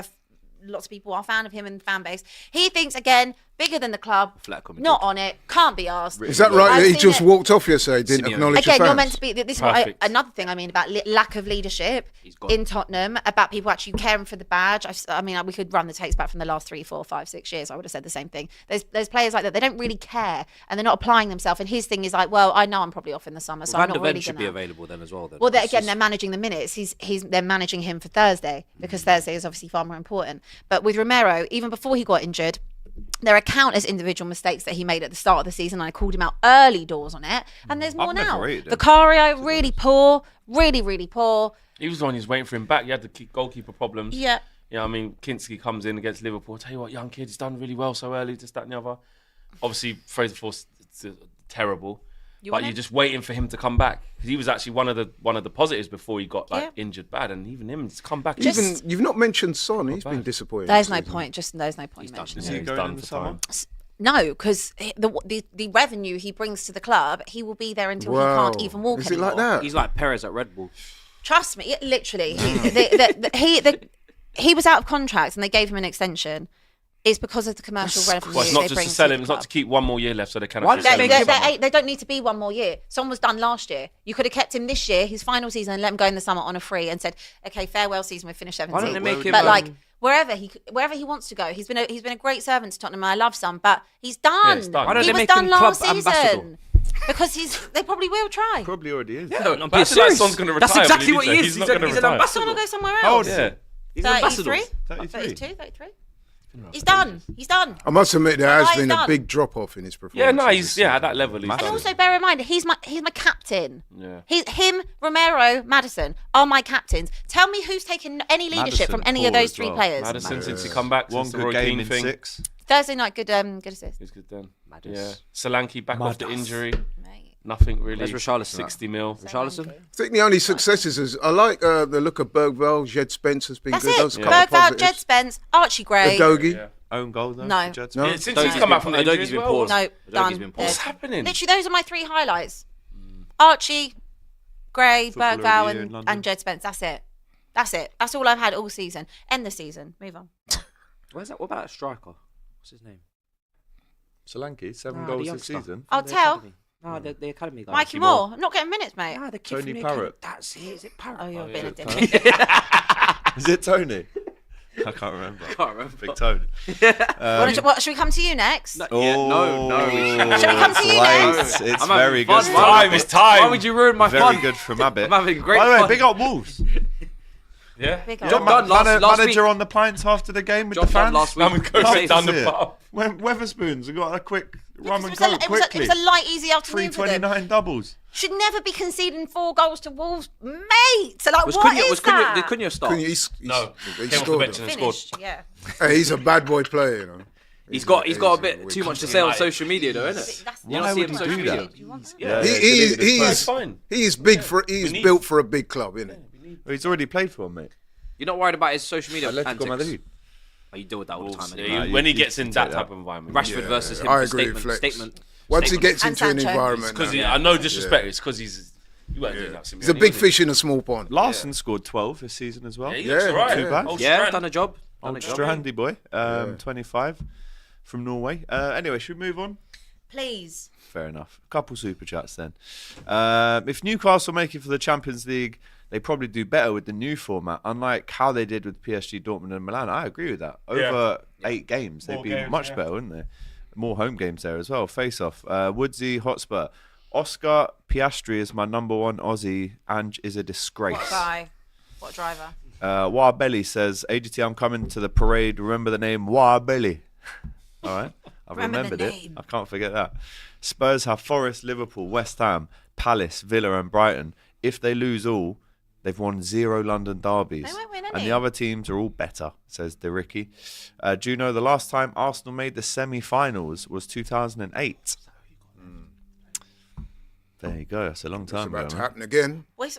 Lots of people are a fan of him and the fan base. He thinks again bigger than the club. Flat comedy. Not on it. Can't be asked. Is that right? I've That he seen just it. walked off yesterday, didn't Simeone. acknowledge the Again, fans. you're meant to be. This is what Perfect. another thing I mean about lack of leadership gone. in Tottenham, about people actually caring for the badge. I mean, we could run the tapes back from the last 3, 4, 5, 6 years. I would have said the same thing. There's players like that. They don't really care, and they're not applying themselves. And his thing is like, well, I know I'm probably off in the summer, so Van I'm der not Ven really should gonna. be available then as well. Then. Well, It's again, just- they're managing the minutes. They're managing him for Thursday because Thursday is obviously far more important. But with Romero, even before he got injured, there are countless individual mistakes that he made at the start of the season. And I called him out early doors on it, and there's more I've never now. rated him. Vicario, really poor, really poor. He was the one who's waiting for him back. You had the goalkeeper problems. Yeah. You know, I mean, Kinski comes in against Liverpool. Tell you what, young kid, he's done really well so early, this, that, and the other. Obviously, Fraser Force, terrible. But want you're him? just waiting for him to come back. He was actually one of the positives before he got Yeah. injured bad, and even him to come back. Even you've not mentioned Son. He's been disappointed. There's no point. There's no point mentioning Is it. he he's going done in the for summer? time. No, because the revenue he brings to the club, he will be there until he Wow. can't even walk Is it anymore. like that? He's like Perez at Red Bull. Trust me, literally. He was out of contract and they gave him an extension. It's because of the commercial revenue Well, it's not they just bring to sell the him. It's not club. to keep one more year left so they can Why officially did sell they him. make him- They don't need to be one more year. Some was done last year. You could have kept him this year, his final season, and let him go in the summer on a free and said, "Okay, farewell season. We've finished 17." Why don't they make him? But like wherever he wants to go, he's been a great servant to Tottenham. And I love Son, but he's done. it's done. Why don't He they was make done him club last ambassador? season because they probably will try. Probably already is. No, I'm But being I feel like serious. Son's gonna That's retire, exactly but what he is. he's not He's gonna an retire. ambassador. Son will go somewhere How old else. is he? Yeah. He's an ambassador. 33? 33. 33? He's done. He's done. I must admit there That has guy's been a done. big drop off in his performance. Yeah, no, this he's season. at that level. He's And done. also bear in mind, he's my captain. Yeah. Him, Romero, Maddison are my captains. Tell me who's taken any leadership Maddison, from any of poor those as three well. players. Madison, since he come back, One since the good Roy game Keane in thing. 6. Thursday night, good assist. He's good then. Madness. Yeah. Solanke back off the Madness. injury. Mate. Nothing really. Where's Richarlison? 60 mil. Richarlison? I think the only successes is I like the look of Bergvall. Jed Spence has been That's good. it. Those couple of Bergvall, positives. Jed Spence, Archie Gray. Udogie. Yeah. Own goal though. No. for Jed No. Spence? Yeah, since Udogi's he's come back been- from the injury Udogi's as been well. poor. No, Udogi's done. been poor. What's happening? Literally, those are my three highlights. Archie, Gray, Footballer of the Bergvall, year in London. and Jed Spence. That's it. That's all I've had all season. End the season. Move on. Where's that? What about a striker? What's his name? Solanke, 7 No, goals the this youngster. season. I'll The tell. academy. No, the academy guy. Mikey Moore. I'm not getting minutes, mate. Ah, the kid Tony from the Parrott. academy. That's it. Is it Parrott? Oh, you're Oh, being yeah. a dickhead. Is it Tony? I can't remember. Can't remember. Big Tone. What, should we come to you next? No, Oh, Shall we come to you late. next? It's I'm having very fun. good. It's time. Why would you ruin my Very fun? good from Abbott. I'm having great By the way, fun. big up Wolves. Yeah. Big Job up. done last Manager week. on the pints after the game with Job the done fans. last week. Rum and coke Love went down to the see it. pub. When Weatherspoons have got a quick rum and It coke was quickly. a light, easy afternoon for them. 329 doubles. Should never be conceding 4 goals to Wolves, mate. So, like, Was what Cunha, is that? did Cunha start? No. Came off the scored. bench and scored. Finished, yeah. Hey, he's a bad boy player, you know. He's got a bit wicked. too much to say on social media, though, isn't it? That's You don't Why see would him he on social do media. that? Do you want that? Yeah. He's fine. he's big for he's need- built for a big club, isn't he? Well, he's already played for him, mate. You're not worried about his social media Atletico antics? Madrid. Oh, you deal with that all the time. Yeah, Anyway. you- when he you gets can in take that that. type of environment. Rashford versus him. I agree with Statement. Flex. Statement. Once he Statement. gets And into an Sancho. environment, Because now, I know disrespect. It's because you weren't doing that. he's a big fish in a small pond. Larson scored 12 this season as well. Yeah, he looks alright. Too bad. Old Yeah, Strand. done a job. Done a Old job. Strandy boy. 25 from Norway. Anyway, should we move on? Please. Fair enough. A couple super chats then. If Newcastle make it for the Champions League, they probably do better with the new format, unlike how they did with PSG, Dortmund, and Milan. I agree with that. Over 8 games, they'd More be games, much yeah. better, wouldn't they? More home games there as well. Face off. Woodsy, Hotspur. Oscar Piastri is my number 1 Aussie. Ange is a disgrace. What guy? What driver? Warbelly says, AGT, I'm coming to the parade. Remember the name Warbelly. All right. I've Remember the remembered it. name. I can't forget that. Spurs have Forest, Liverpool, West Ham, Palace, Villa, and Brighton. If they lose all, they've won 0 London derbies. They won't win And any. the other teams are all better, says DeRicky. Do you know the last time Arsenal made the semi-finals was 2008? There you go. That's a long It's time about ago. to man. happen again. Were you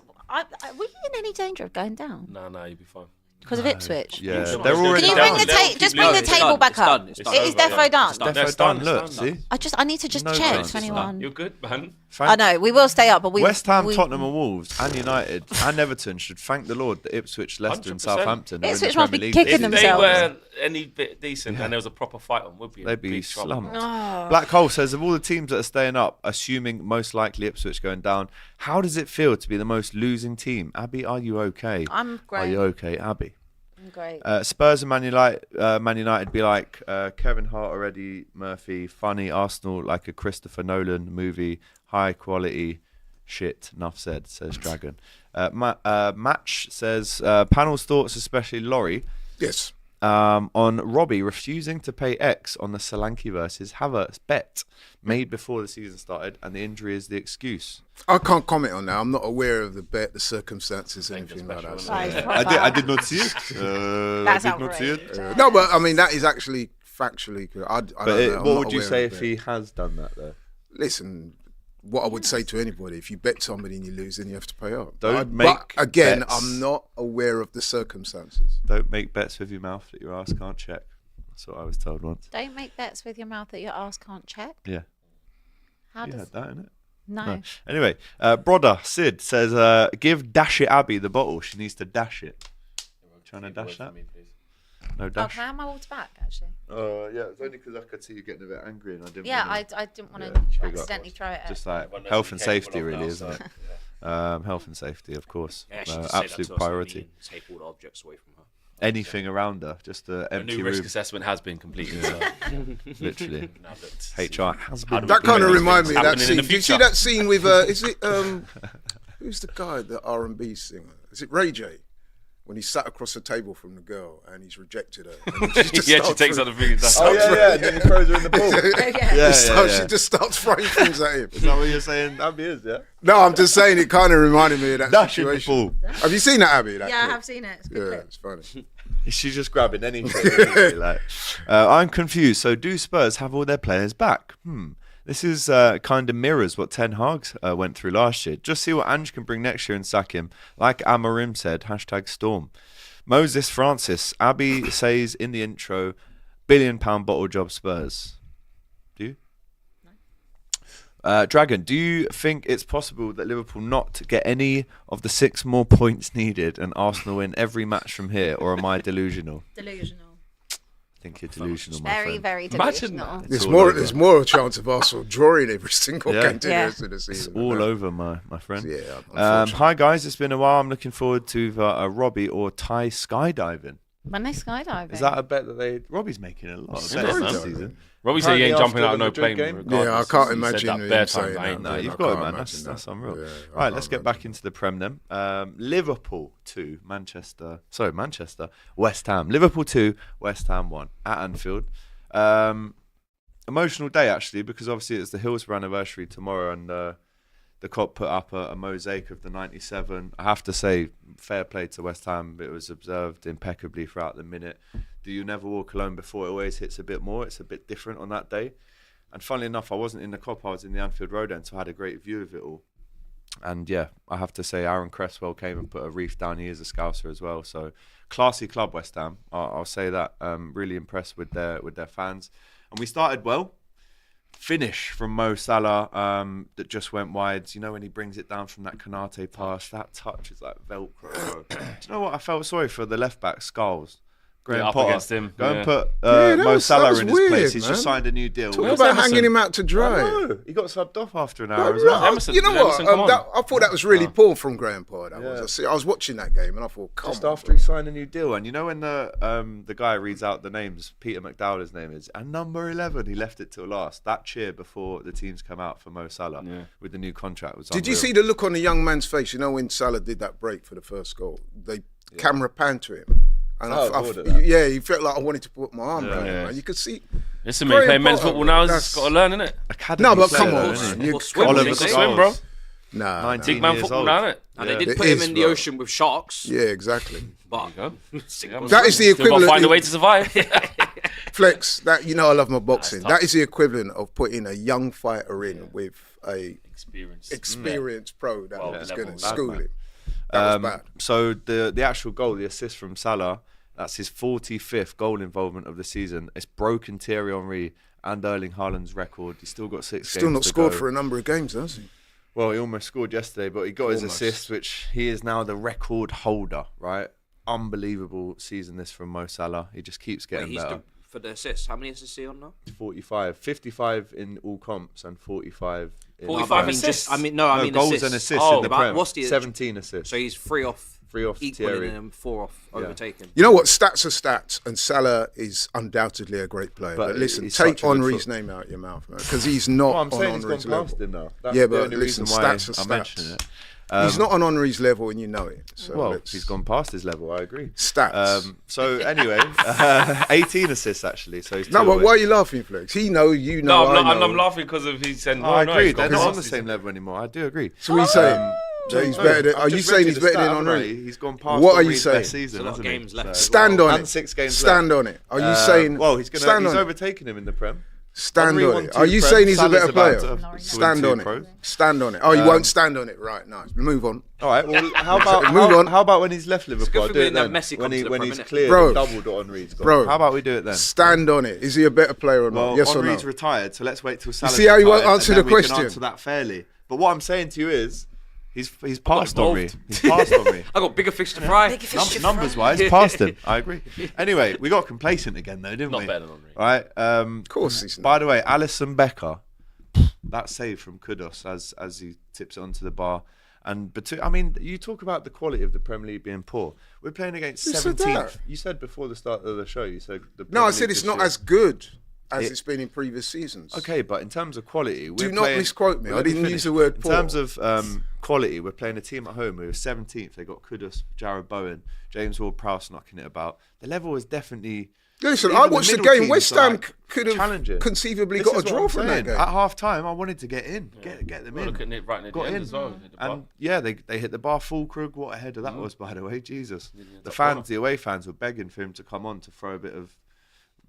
in any danger of going down No, you'll be fine. because of Ipswich? Yeah, Sure. they're Can you already Can you down. bring the They'll table? Just keep bring the losing. It's table done, back it's up. done, it's done. It is defo done. It's done. Defo It's done. done, Look, it's done. see? I need to just No check. chance. 21. You're good, man. I know we will stay up, but we West Ham, we, Tottenham, and Wolves, and United, and Everton should thank the Lord that Ipswich, Leicester, and 100%. Southampton are in the Ipswich must Premier be League. kicking If this they season. themselves. were any bit decent and there was a proper fight on, would be in They'd be big trouble. slumped. Oh. Black Hole says, of all the teams that are staying up, assuming most likely Ipswich going down, how does it feel to be the most losing team? Abby, are you okay? I'm great. Are you okay, Abby? I'm great. Spurs and Man United be like Kevin Hart already, Murphy, funny, Arsenal like a Christopher Nolan movie, high quality shit, enough said, says Dragon. Match says, panel's thoughts, especially Laurie, Yes. on Robbie refusing to pay X on the Solanke versus Havertz bet made before the season started, and the injury is the excuse. I can't comment on that. I'm not aware of the bet, the circumstances, anything like that. So, That is yeah. proper. I did not see it. That's I did not see it. outrageous. No, but I mean that is actually factually. I don't But know. I'm what not would you aware say of if the he bet. has done that though? Listen, what I would say to anybody: if you bet somebody and you lose, then you have to pay up. Don't but make again, bets. I'm not aware of the circumstances. Don't make bets with your mouth that your ass can't check. That's what I was told once. Don't make bets with your mouth that your ass can't check. Yeah, How you does had that, innit? no? Anyway, brother Sid says, give Dash It Abby the bottle. She needs to dash it. Trying to dash that? No Oh, dash. can I have my water back actually? Yeah, it's only because I could see you getting a bit angry and I didn't. Yeah, wanna- I didn't want Yeah, to big up. accidentally throw it. Just At. like Everyone knows health you're and capable safety, of really, now, isn't so, it? Health and safety, of course. Yeah, she just say that Absolute to us, priority. and take all the objects away from her. Anything around her, just an A empty new room. risk assessment has been completed. So. Literally. Now that- HR has How been. do That kind of It's reminds me of that happening in scene. the Do you see future. that scene with is it who's the guy, the R&B singer? Is it Ray J? When he sat across the table from the girl and he's rejected her. And she just Yeah, she starts takes throwing- out the fingers. Oh yeah, and then he throws her in the pool. Yeah. She just starts throwing things at him. Is that what you're saying? Abby is, yeah. No, I'm just saying it kind of reminded me of that Dash in the situation. pool. Have you seen that, Abby? That Yeah, I clip? have seen it. It's a good Yeah, clip. it's funny. She's just grabbing anything. Isn't she? Like, I'm confused. So, do Spurs have all their players back? This is kind of mirrors what Ten Hag went through last year. Just see what Ange can bring next year and sack him. Like Amorim said, #Storm. Moses Francis, Abby says in the intro, £1 billion bottle job Spurs. Do you? Dragon, do you think it's possible that Liverpool not get any of the 6 more points needed and Arsenal win every match from here, or am I delusional? Delusional. I think you're delusional, my Very, friend. very Imagine delusional. that. There's all more. over. There's more chance of Arsenal drawing every single Yeah. game to the Yeah. rest of the season. All over, my friend. Yeah, unfortunately. Hi guys, it's been a while. I'm looking forward to Robbie or Ty skydiving. When they skydiving. Is that a bet that Robbie's making a lot of Is bets it, this man? season. Robbie said he ain't Apparently jumping out after of no the Madrid plane. game. regardless. Yeah, I can't He imagine said that him bare saying times. I ain't that. No, doing you've I got it, can't man. imagine That's that. unreal. Yeah, I Right, can't let's get imagine. back into the Prem then. Liverpool 2, Manchester, West Ham. Liverpool 2, West Ham 1 at Anfield. Emotional day, actually, because obviously it's the Hillsborough anniversary tomorrow, and the COP put up a mosaic of the 97. I have to say, fair play to West Ham. It was observed impeccably throughout the minute. Do you never walk alone before? It always hits a bit more. It's a bit different on that day. And funnily enough, I wasn't in the COP. I was in the Anfield Road end, so I had a great view of it all. And yeah, I have to say, Aaron Cresswell came and put a wreath down. He is a Scouser as well. So classy club, West Ham. I'll say that. Really impressed with their fans. And we started well. Finish from Mo Salah that just went wide. You know, when he brings it down from that Konate pass, that touch is like Velcro. Bro. Do you know what? I felt sorry for the left back, Skulls. Graham up Potter. against him, Go yeah. and put Yeah, Mo that Salah was in his weird, place. He's man. just signed a new deal. Talk Where's about Emerson? hanging him out to I dry. know. He got subbed off after an hour No, as well. right. Emerson- You know what? Emerson, come on. I thought that was really poor from Graham Potter. I was watching that game and I thought, come Just on, after bro. he signed a new deal, and you know when the guy reads out the names, Peter McDowell, his name is, and number 11, he left it till last. That cheer before the teams come out for Mo Salah with the new contract was. Did you unreal. see the look on the young man's face? You know when Salah did that break for the first goal, they camera panned to him, and Oh, I ordered that. yeah, he felt like I wanted to put my arm around him. Yeah. Man. You could see. Listen, man, playing men's football now, he's got to learn, innit? Academy No, but player, come on, though, isn't man. he? You swim, Oliver you can swim, bro. Nah, 19 Big man years football old. now, innit? And they It did put him is, in the bro. ocean with sharks. Yeah, exactly. But That That is the Still got to equivalent. find a way to survive. Flex, that you know, I love my boxing. tough. That is the equivalent of putting a young fighter in with a Experience. experienced pro that Well, was level. going to Bad, school man. him. That was bad. So the actual goal, the assist from Salah, that's his 45th goal involvement of the season. It's broken Thierry Henry and Erling Haaland's record. He's still got 6 Still games not to scored go. for a number of games, has he? Well, he almost scored yesterday, but he got his Almost. assist, which he is now the record holder, right? Unbelievable season this from Mo Salah. He just keeps wait, getting he's better. for the assists. How many assists is he on now? 45, 55 in all comps and 45 in 45 I mean, assists? I mean no, goals goals assists. and assists Oh, in the but Prem. what's the- 17 assists. So he's 3 off. 3 off Equaling Thierry. and 4 off overtaken. You know what? Stats are stats, and Salah is undoubtedly a great player. But But listen, he's take such a good Henry's foot- name out of your mouth, man, because he's not Well, I'm on saying he's Henry's gone past level. him now. That's Yeah, the but only listen, reason why stats are I mention stats. it. He's not on Henry's level, and you know it. So Well, let's- he's gone past his level, I agree. Stats. So anyway, 18 assists actually. So he's No, 2 but away. why are you laughing, Flex? He know, you know, No, I know. I'm laughing because of he's saying. I agree. he's got They're not on past the his- same level anymore. I do agree. So he's saying so he's better than, I've are you just saying read he's the better stat, than haven't I? Henry? He's gone past What are you Henry's saying? best season, There's a lot of hasn't he? games left. So- Stand on and it. 6 games Stand left. on it. Are you saying? Well, he's stand on it. overtaken him in the Prem. Stand Henry on won it. 2 Are you Prem. saying he's a Salah's better about player? to win Stand 2 on it. Pros. Stand on it. Oh, you won't stand on it. Right, nice. Move on. All right. Well, how about Move on. how about when he's left Liverpool? good I'll for do me it that then. Messi When comes to the when Prem, he's innit? cleared, Bro. and doubled what Henry's got. Bro. How about we do it then? Stand on it. Is he a better player or not? Well, yes or Henry's no? retired, so let's wait till Salah's see how he won't retired, answer and the then we question? can answer that fairly. But what I'm saying to you is, he's passed involved. Henry. He's passed Henry. I got bigger fish to fry. Numbers wise, past him. I agree. Anyway, we got complacent again though, didn't Not we? better than Henry. All right. Of course he's not. By the way, Alisson Becker, that save from Kudus as he tips it onto the bar. And I mean, you talk about the quality of the Premier League being poor. We're playing against Who said 17th. that? You said before the start of the show, you said the No, Premier I said League it's this not year- as good as It- it's been in previous seasons. Okay, but in terms of quality, Do we're not playing, misquote me. I Let me didn't finish. use the word In poor. terms of quality, we're playing a team at home who are 17th. They got Kudus, Jared Bowen, James Ward-Prowse knocking it about. The level is definitely. Listen, even I watched the middle game. teams West are, Ham like, could have challenging. conceivably This got a is what draw I'm from that saying. game. At half time, I wanted to get in, get them We're in. looking at it right near the Got end in. as well. Hit the bar. And yeah, they hit the bar full. Krug, what a header that was, by the way. Jesus. The fans, the away fans, were begging for him to come on to throw a bit of,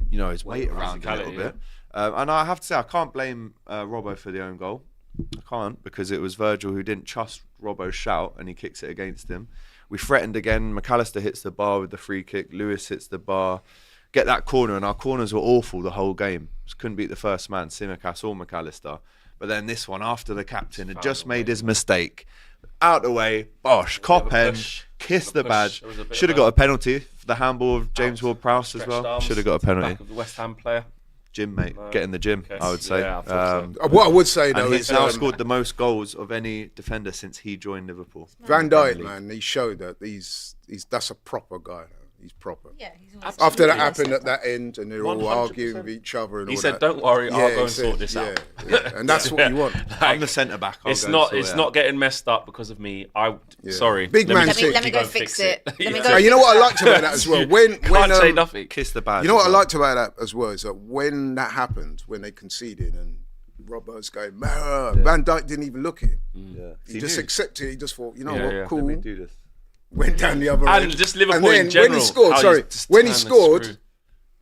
his weight around a little physicality, bit. And I have to say, I can't blame Robbo for the own goal. I can't, because it was Virgil who didn't trust Robbo's shout and he kicks it against him. We threatened again. McAllister hits the bar with the free kick. Lewis hits the bar. Get that corner, and our corners were awful the whole game. Just couldn't beat the first man, Simicas or McAllister. But then this one, after the captain had just made his mistake, out the way, bosh, cop end, push. kiss A the push. badge. There was a bit Should have of got a penalty for the handball of James Ward-Prowse as Stretched well. arms Should have got a to the penalty. back of the West Ham player. Gym, mate. Get in the gym, Okay. I would say. Yeah, I thought so. What I would say though And is he's now scored the most goals of any defender since he joined Liverpool. Van Premier Dijk, League. man. He showed that that's a proper guy. He's proper. Yeah, he's always After that always happened said at that end, and they're all 100%. arguing with each other and He all said, that. "Don't worry, I'll go he and said, sort this out." Yeah. And that's what you want. I'm the centre back. It's not getting messed up because of me. Sorry, Big man just thing. Let me quickly go fix it. Let me Yeah. go And you know fix what I it. liked about that as well? When Can't say nothing. Kiss the badge. You know what I as well. liked about that as well is that when that happened, when they conceded and Robert's going, Van Dijk didn't even look at him. Yeah. He just accepted it. He just thought, you know Yeah, what, yeah. cool. Let me do this. Went down the other And end. just Liverpool and then in general, when he scored, how sorry, you just when he turn and scored, screw.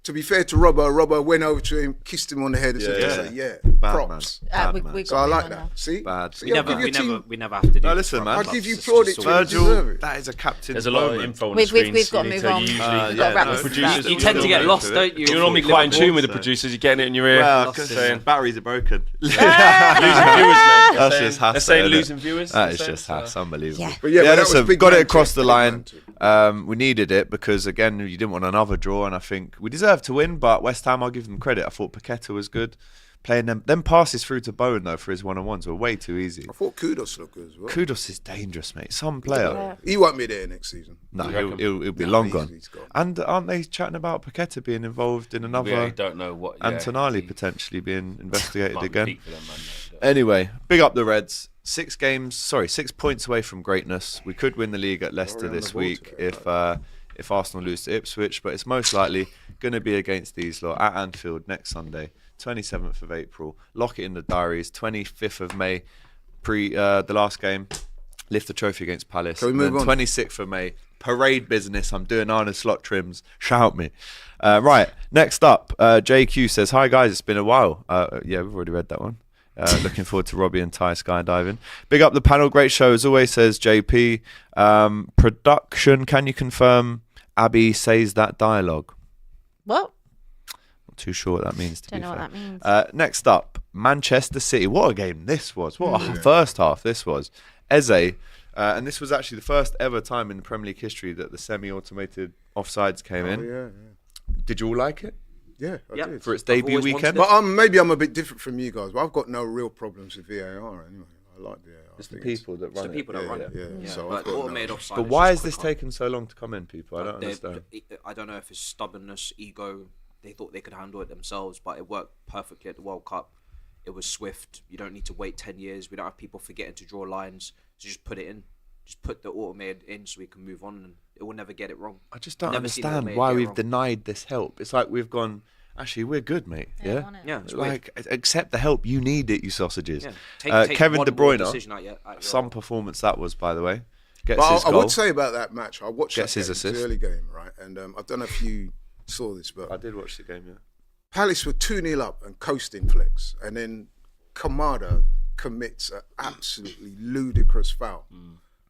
to be fair to Robert went over to him, kissed him on the head and said, Bad props. man. Bad we man. So got I him like on that. now. See? Bad. See, We I'll give you a team. never have to do No, this. listen, man. I'll give you It's plaudit just to all- him. You deserve Virgil, it. that is a captain. There's a lot of moment. info on We've- the screens. we've got to You need move on. usually- We've got to wrap this producers- up. You tend to get lost, don't you? You're normally quite in tune with the producers. You're getting it in your ear. Well, Just because saying. batteries are broken. Losing viewers, mate. That's just They're hassle, saying innit? losing viewers. That they're is saying, just so- hass, unbelievable. Yeah. But yeah, but that listen, was big got man it across too, the big man line. too. We needed it because again, you didn't want another draw, and I think we deserved to win. But West Ham, I'll give them credit. I thought Paqueta was good. Playing them passes through to Bowen though for his one-on-ones were way too easy. I thought Kudos looked good as well. Kudos is dangerous, mate. Some player. He won't be there next season. No, You reckon? he'll be long gone. he's gone. And aren't they chatting about Paqueta being involved in another? Yeah, you don't know what. Yeah, Antonali he- potentially being investigated might be again. peak for them, man, though. Anyway, big up the Reds. 6 points away from greatness. We could win the league at Leicester Around this the ball week today, if Arsenal lose to Ipswich, but it's most likely going to be against these lot at Anfield next Sunday, 27th of April. Lock it in the diaries. 25th of May, the last game. Lift the trophy against Palace. Can we move And then on? 26th of May, parade business. I'm doing Arnold slot trims. Shout me. Right, next up, JQ says, "Hi guys, it's been a while." Yeah, we've already read that one. Looking forward to Robbie and Ty skydiving. Big up the panel, great show as always, says JP. Production, can you confirm Abby says that dialogue? What? Not too sure what that means, to Don't be know fair. what that means. Next up, Manchester City. What a game this was. What a first half this was. Eze, and this was actually the first ever time in Premier League history that the semi-automated offsides came in. Yeah, Did you all like it? yeah, I Yeah. did. For its I've debut always weekend? wanted But maybe I'm a bit different from you guys, but I've got no real problems with VAR anyway. I like VAR. It's the I think people that It's run the it. people that run it. Yeah. So I've But got no- automated offside. But is why just is this quicker. taking so long to come in, people? I don't They- understand. I don't know if it's stubbornness, ego. They thought they could handle it themselves, but it worked perfectly at the World Cup. It was swift. You don't need to wait 10 years. We don't have people forgetting to draw lines. So just put it in. Just put the automated in so we can move on, and it will never get it wrong. I just don't Never seen it understand made why it we've wrong. denied this help. It's like we've gone, actually, we're good, mate. Yeah? want it. Yeah, it's weird. Like, accept the help. You need it, you sausages. Yeah. Take Kevin one De more Bruyne, decision out your- some performance that was, by the way. Gets But his I goal. would say about that match, I watched Gets that his game, assist. the early game, right? And I don't know if you saw this, but I did watch the game, yeah. Palace were 2-0 up and coasting flex, and then Kamada commits an absolutely ludicrous foul,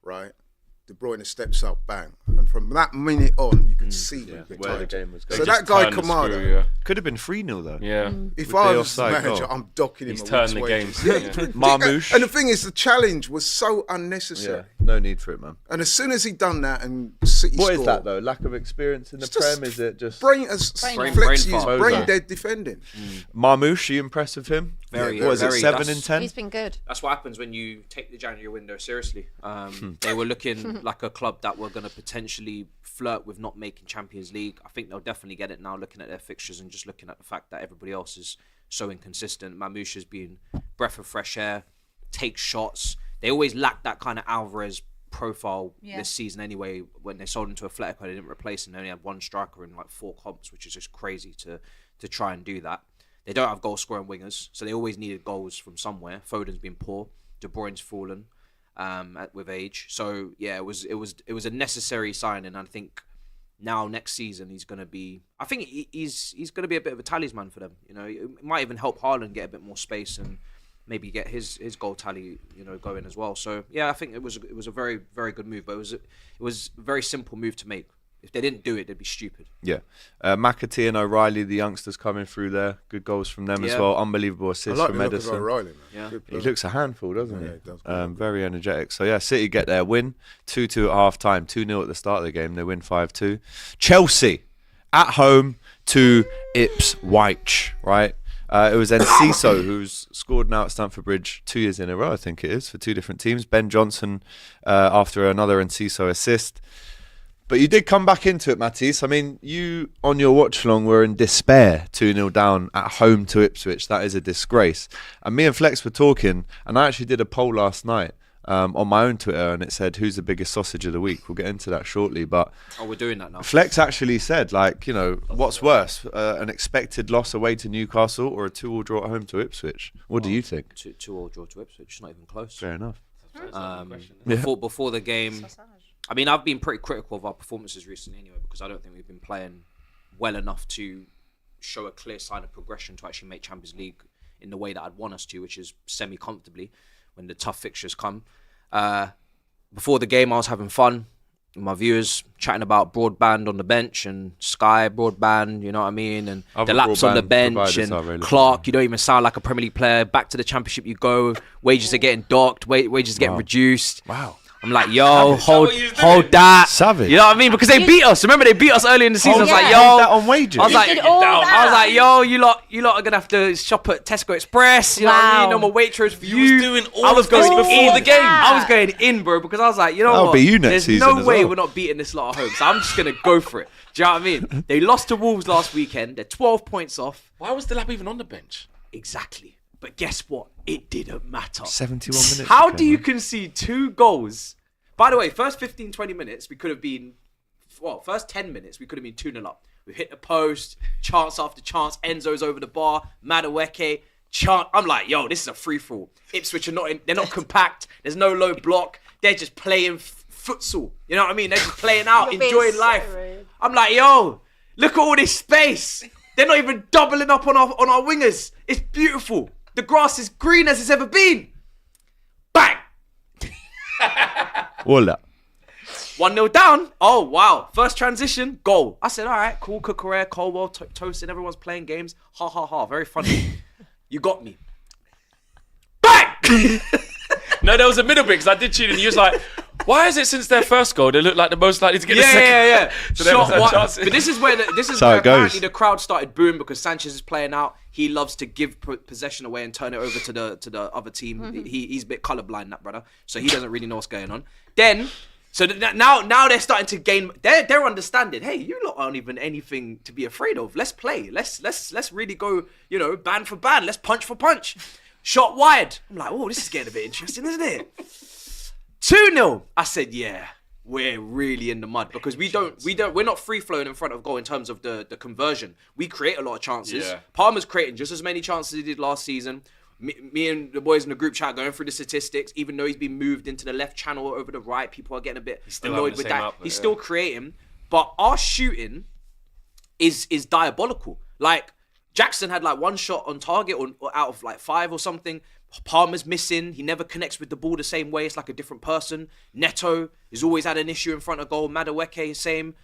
right? De Bruyne steps up, bang, and from that minute on, you could see Yeah, the where the tide. game was So going. that guy Turned the Kamada, screw, yeah. Could have been 3-0, though. Yeah. if With I the was the offside manager, goal. I'm docking him He's a turned week's the wages. game. Yeah, Yeah. it's ridiculous. Marmouche. And the thing is, the challenge was so unnecessary. Yeah, no need for it, man. And as soon as he done that and City What is scored, that, though? Lack of experience in the It's just Prem? Is it just... brain brain is fart. brain dead defending. Marmouche, are you impressed with him? Very, What is it, very. 7 That's- in 10? He's been good. That's what happens when you take the January window seriously. They were looking like a club that were going to potentially flirt with not making Champions League. I think they'll definitely get it now, looking at their fixtures and just looking at the fact that everybody else is so inconsistent. Mamouche has been breath of fresh air, takes shots. They always lack that kind of Alvarez profile this season anyway. When they sold him to Atletico, they didn't replace him. They only had one striker in like 4 comps, which is just crazy to try and do that. They don't have goal-scoring wingers, so they always needed goals from somewhere. Foden's been poor. De Bruyne's fallen with age. So yeah, it was a necessary signing. I think now next season he's going to be. I think he's going to be a bit of a talisman for them. You know, it might even help Haaland get a bit more space and maybe get his goal tally going as well. So yeah, I think it was a very, very good move, but it was a very simple move to make. If they didn't do it, they'd be stupid. Yeah. McAtee and O'Reilly, the youngsters coming through there. Good goals from them as Yeah. well. Unbelievable I assists like from the look of Edison. O'Reilly, man. Yeah. Good He player. looks a handful, doesn't Yeah, he? he does. Very energetic. So yeah, City get their win. 2-2 at half time. 2-0 at the start of the game. They win 5-2. Chelsea at home to Ipswich, right? It was Enciso who's scored now at Stamford Bridge 2 years in a row, I think it is, for 2 different teams. Ben Johnson after another Enciso assist. But you did come back into it, Matisse. I mean, you on your watch along were in despair, 2-0 down at home to Ipswich. That is a disgrace. And me and Flex were talking, and I actually did a poll last night on my own Twitter, and it said, who's the biggest sausage of the week? We'll get into that shortly. But we're doing that now. Flex actually said, like, you know, what's worse, an expected loss away to Newcastle or a 2-2 draw at home to Ipswich? What do you think? 2-2 draw to Ipswich. It's not even close. Fair enough. Before the game, I mean, I've been pretty critical of our performances recently anyway, because I don't think we've been playing well enough to show a clear sign of progression to actually make Champions League in the way that I'd want us to, which is semi-comfortably when the tough fixtures come. Before the game, I was having fun with my viewers, chatting about broadband on the bench and Sky broadband, you know what I mean? And Other the laps on the broadband bench providers are and available. Clark, you don't even sound like a Premier League player. Back to the Championship you go. Wages are getting docked. Wages are getting reduced. Wow. I'm like, yo, hold what you was hold doing? that. Savage. You know what I mean? Because they beat us. Remember, they beat us early in the season. I was like, yeah. yo. Hold that on wages. I was like, did all down. that. I was like, yo, you lot are gonna have to shop at Tesco Express. You know what I mean? Wow. No more Waitrose for You you. was doing all I was of this going before in. the game. I was going in, bro, because I was like, you know That'll what? be you next There's season no as way well. we're not beating this lot at home. So I'm just gonna go for it. Do you know what I mean? They lost to Wolves last weekend. They're 12 points off. Why was the lap even on the bench? Exactly. But guess what? It didn't matter. 71 minutes. How okay, do you man. concede 2 goals? By the way, first 15, 20 minutes, we could have been... Well, first 10 minutes, we could have been 2-0 up. We've hit the post, chance after chance. Enzo's over the bar. Madueke, chance. I'm like, yo, this is a free-for-all. Ipswich are not... They're not compact. There's no low block. They're just playing futsal. You know what I mean? They're just playing out, You're being enjoying so life. rude. I'm like, yo, look at all this space. They're not even doubling up on our wingers. It's beautiful. The grass is green as it's ever been. Bang! Voila. 1-0 down. Oh, wow. First transition, goal. I said, all right, cool. Cucurella, Colwell, toasting. Everyone's playing games. Ha, ha, ha. Very funny. You got me. Bang! No, there was a middle bit because I did tune in. You was like, why is it since their first goal they look like the most likely to get the second? Yeah. So there was Shot a one. chance. But this is where how where it goes. apparently the crowd started booing because Sanchez is playing out. He loves to give possession away and turn it over to the other team. He's a bit colourblind, that brother, so he doesn't really know what's going on. Then, now they're starting to gain. They're understanding. Hey, you lot aren't even anything to be afraid of. Let's play. Let's really go. You know, band for band. Let's punch for punch. Shot wide. I'm like, oh, this is getting a bit interesting, isn't it? 2-0. I said, yeah, we're really in the mud because we're not free flowing in front of goal in terms of the conversion. We create a lot of chances. Yeah. Palmer's creating just as many chances as he did last season. Me and the boys in the group chat going through the statistics. Even though he's been moved into the left channel over the right, people are getting a bit still annoyed having the with same that. output, He's yeah. still creating, but our shooting is diabolical. Like Jackson had like 1 shot on target or out of like 5 or something. Palmer's missing. He never connects with the ball the same way. It's like a different person. Neto has always had an issue in front of goal. Madueke, same.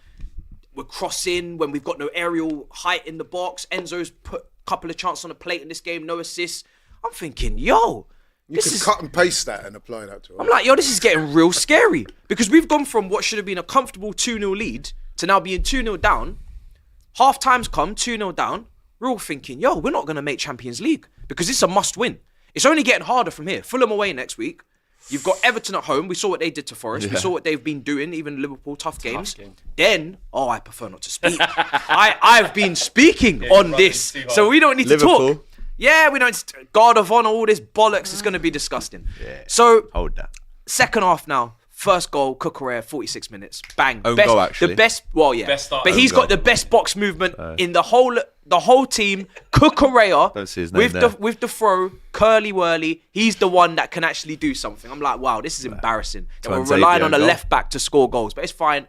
We're crossing when we've got no aerial height in the box. Enzo's put a couple of chances on the plate in this game, no assists. I'm thinking, yo, You can cut and paste that and apply that to it. I'm like, yo, this is getting real scary. Because we've gone from what should have been a comfortable 2-0 lead to now being 2-0 down. Half time's come, 2-0 down. We're all thinking, yo, we're not going to make Champions League because it's a must win. It's only getting harder from here. Fulham away next week. You've got Everton at home. We saw what they did to Forest. Yeah. We saw what they've been doing, even Liverpool, tough games. Then, I prefer not to speak. I've been speaking on this. too hard. So we don't need to Liverpool. talk. Yeah, we don't. Guard of honor, all this bollocks is going to be disgusting. Yeah. So, Hold that. second half now. First goal, Cucurella, 46 minutes. Bang. Own goal, actually. The best, well, yeah. Best start. But Own he's goal. got the best box movement in the whole team. Cucurella, Don't see his name with there. the throw, curly whirly, he's the one that can actually do something. I'm like, wow, this is embarrassing. That we're Tuanzebe relying on a goal. left back to score goals, but it's fine.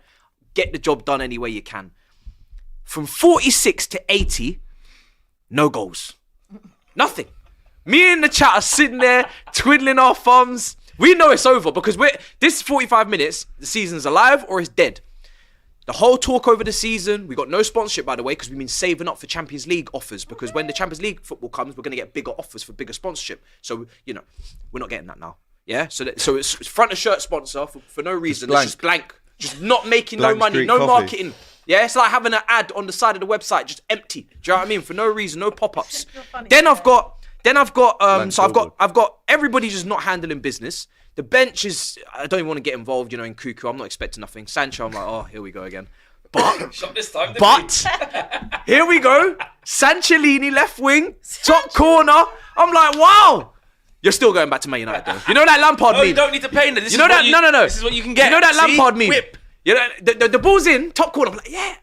Get the job done any way you can. From 46 to 80, no goals. Nothing. Me and the chat are sitting there twiddling our thumbs. We know it's over because this 45 minutes, the season's alive or it's dead. The whole talk over the season, we got no sponsorship, by the way, because we've been saving up for Champions League offers. Because when the Champions League football comes, we're going to get bigger offers for bigger sponsorship. So, you know, we're not getting that now. Yeah? So it's front of shirt sponsor for no reason. It's just blank. Just not making no Blank money, Street no Coffee. marketing. Yeah, it's like having an ad on the side of the website, just empty. Do you know what I mean? For no reason, no pop-ups. Then I've got Blank so I've billboard. got everybody just not handling business. The bench is, I don't even want to get involved, in Cuckoo. I'm not expecting nothing. Sancho, I'm like, oh, here we go again. But, Shot this time, here we go. Sanchellini, left wing, top corner. I'm like, wow. You're still going back to Man United, though. You know that Lampard meme? You don't need to pay that. This You know that? No. This is what you can get. You know that See? Lampard meme? Whip. You know, the ball's in, top corner. I'm like, yeah.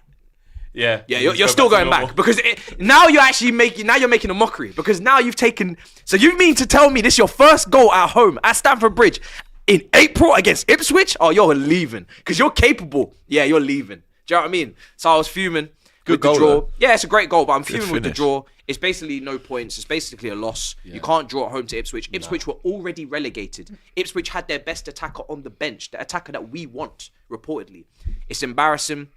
Yeah. Yeah, you're still going back because now you're making a mockery because now you've taken. So you mean to tell me this is your first goal at home at Stamford Bridge in April against Ipswich? Oh, you're leaving because you're capable. Yeah, you're leaving. Do you know what I mean? So I was fuming with the goal, draw. though. Yeah, it's a great goal, but I'm fuming with the finish. draw. It's basically no points. It's basically a loss. You can't draw at home to Ipswich. Ipswich were already relegated. Ipswich had their best attacker on the bench, the attacker that we want, reportedly. It's embarrassing.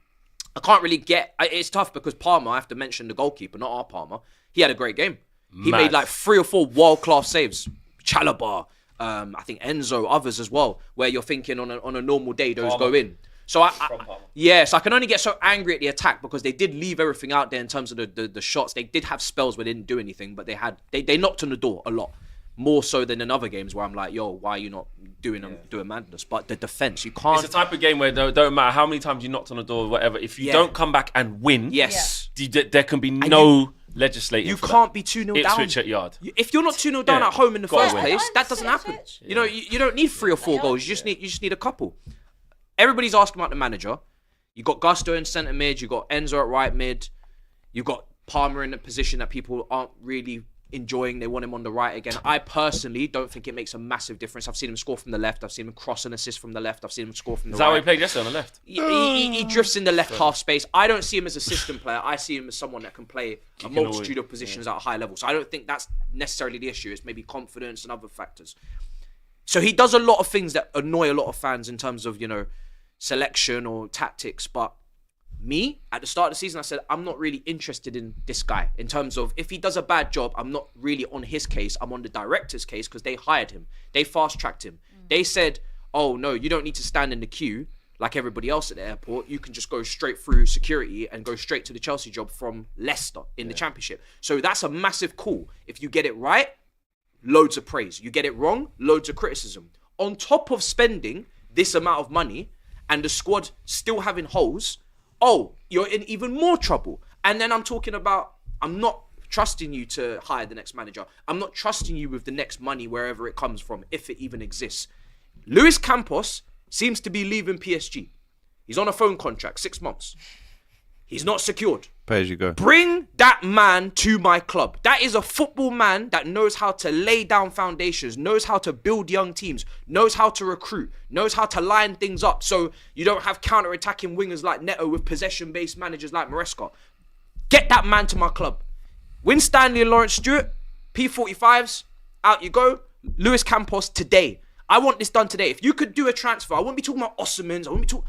I can't really get. It's tough because Palmer, I have to mention the goalkeeper, not our Palmer. He had a great game. He made like 3 or 4 world-class saves. Chalobah, I think Enzo, others as well, where you're thinking on a normal day, those go in. So I can only get so angry at the attack because they did leave everything out there in terms of the shots. They did have spells where they didn't do anything, but they knocked on the door a lot. More so than in other games where I'm like, yo, why are you not doing madness? But the defense, you can't. It's a type of game where don't matter how many times you knocked on the door or whatever. If you don't come back and win, there can be no legislating. You for can't that. be 2-0 down. Ipswich at yard. If you're not 2-0 down at home in the Gotta first win. place, that doesn't happen. You don't need 3 or 4 goals. You just need a couple. Everybody's asking about the manager. You got Gusto in centre mid. You got Enzo at right mid. You got Palmer in a position that people aren't really enjoying. They want him on the right again. I personally don't think it makes a massive difference. I've seen him score from the left. I've seen him cross and assist from the left. I've seen him score from the Is that how right. he played yesterday on the left? He drifts in the left half space. I don't see him as a system player. I see him as someone that can play a multitude of positions at a high level. So I don't think that's necessarily the issue. It's maybe confidence and other factors. So he does a lot of things that annoy a lot of fans in terms of, selection or tactics. But me, at the start of the season, I said, I'm not really interested in this guy in terms of if he does a bad job, I'm not really on his case. I'm on the director's case because they hired him. They fast-tracked him. They said, oh, no, you don't need to stand in the queue like everybody else at the airport. You can just go straight through security and go straight to the Chelsea job from Leicester in the Championship. So that's a massive call. If you get it right, loads of praise. You get it wrong, loads of criticism. On top of spending this amount of money and the squad still having holes, you're in even more trouble. And then I'm talking about, I'm not trusting you to hire the next manager. I'm not trusting you with the next money, wherever it comes from, if it even exists. Luis Campos seems to be leaving PSG. He's on a phone contract, 6 months. He's not secured. Pay as you go. Bring that man to my club. That is a football man that knows how to lay down foundations, knows how to build young teams, knows how to recruit, knows how to line things up so you don't have counter-attacking wingers like Neto with possession-based managers like Maresca. Get that man to my club. Win Stanley and Lawrence Stewart, P45s, out you go. Luis Campos today. I want this done today. If you could do a transfer, I wouldn't be talking about Ossimans. I wouldn't be talking...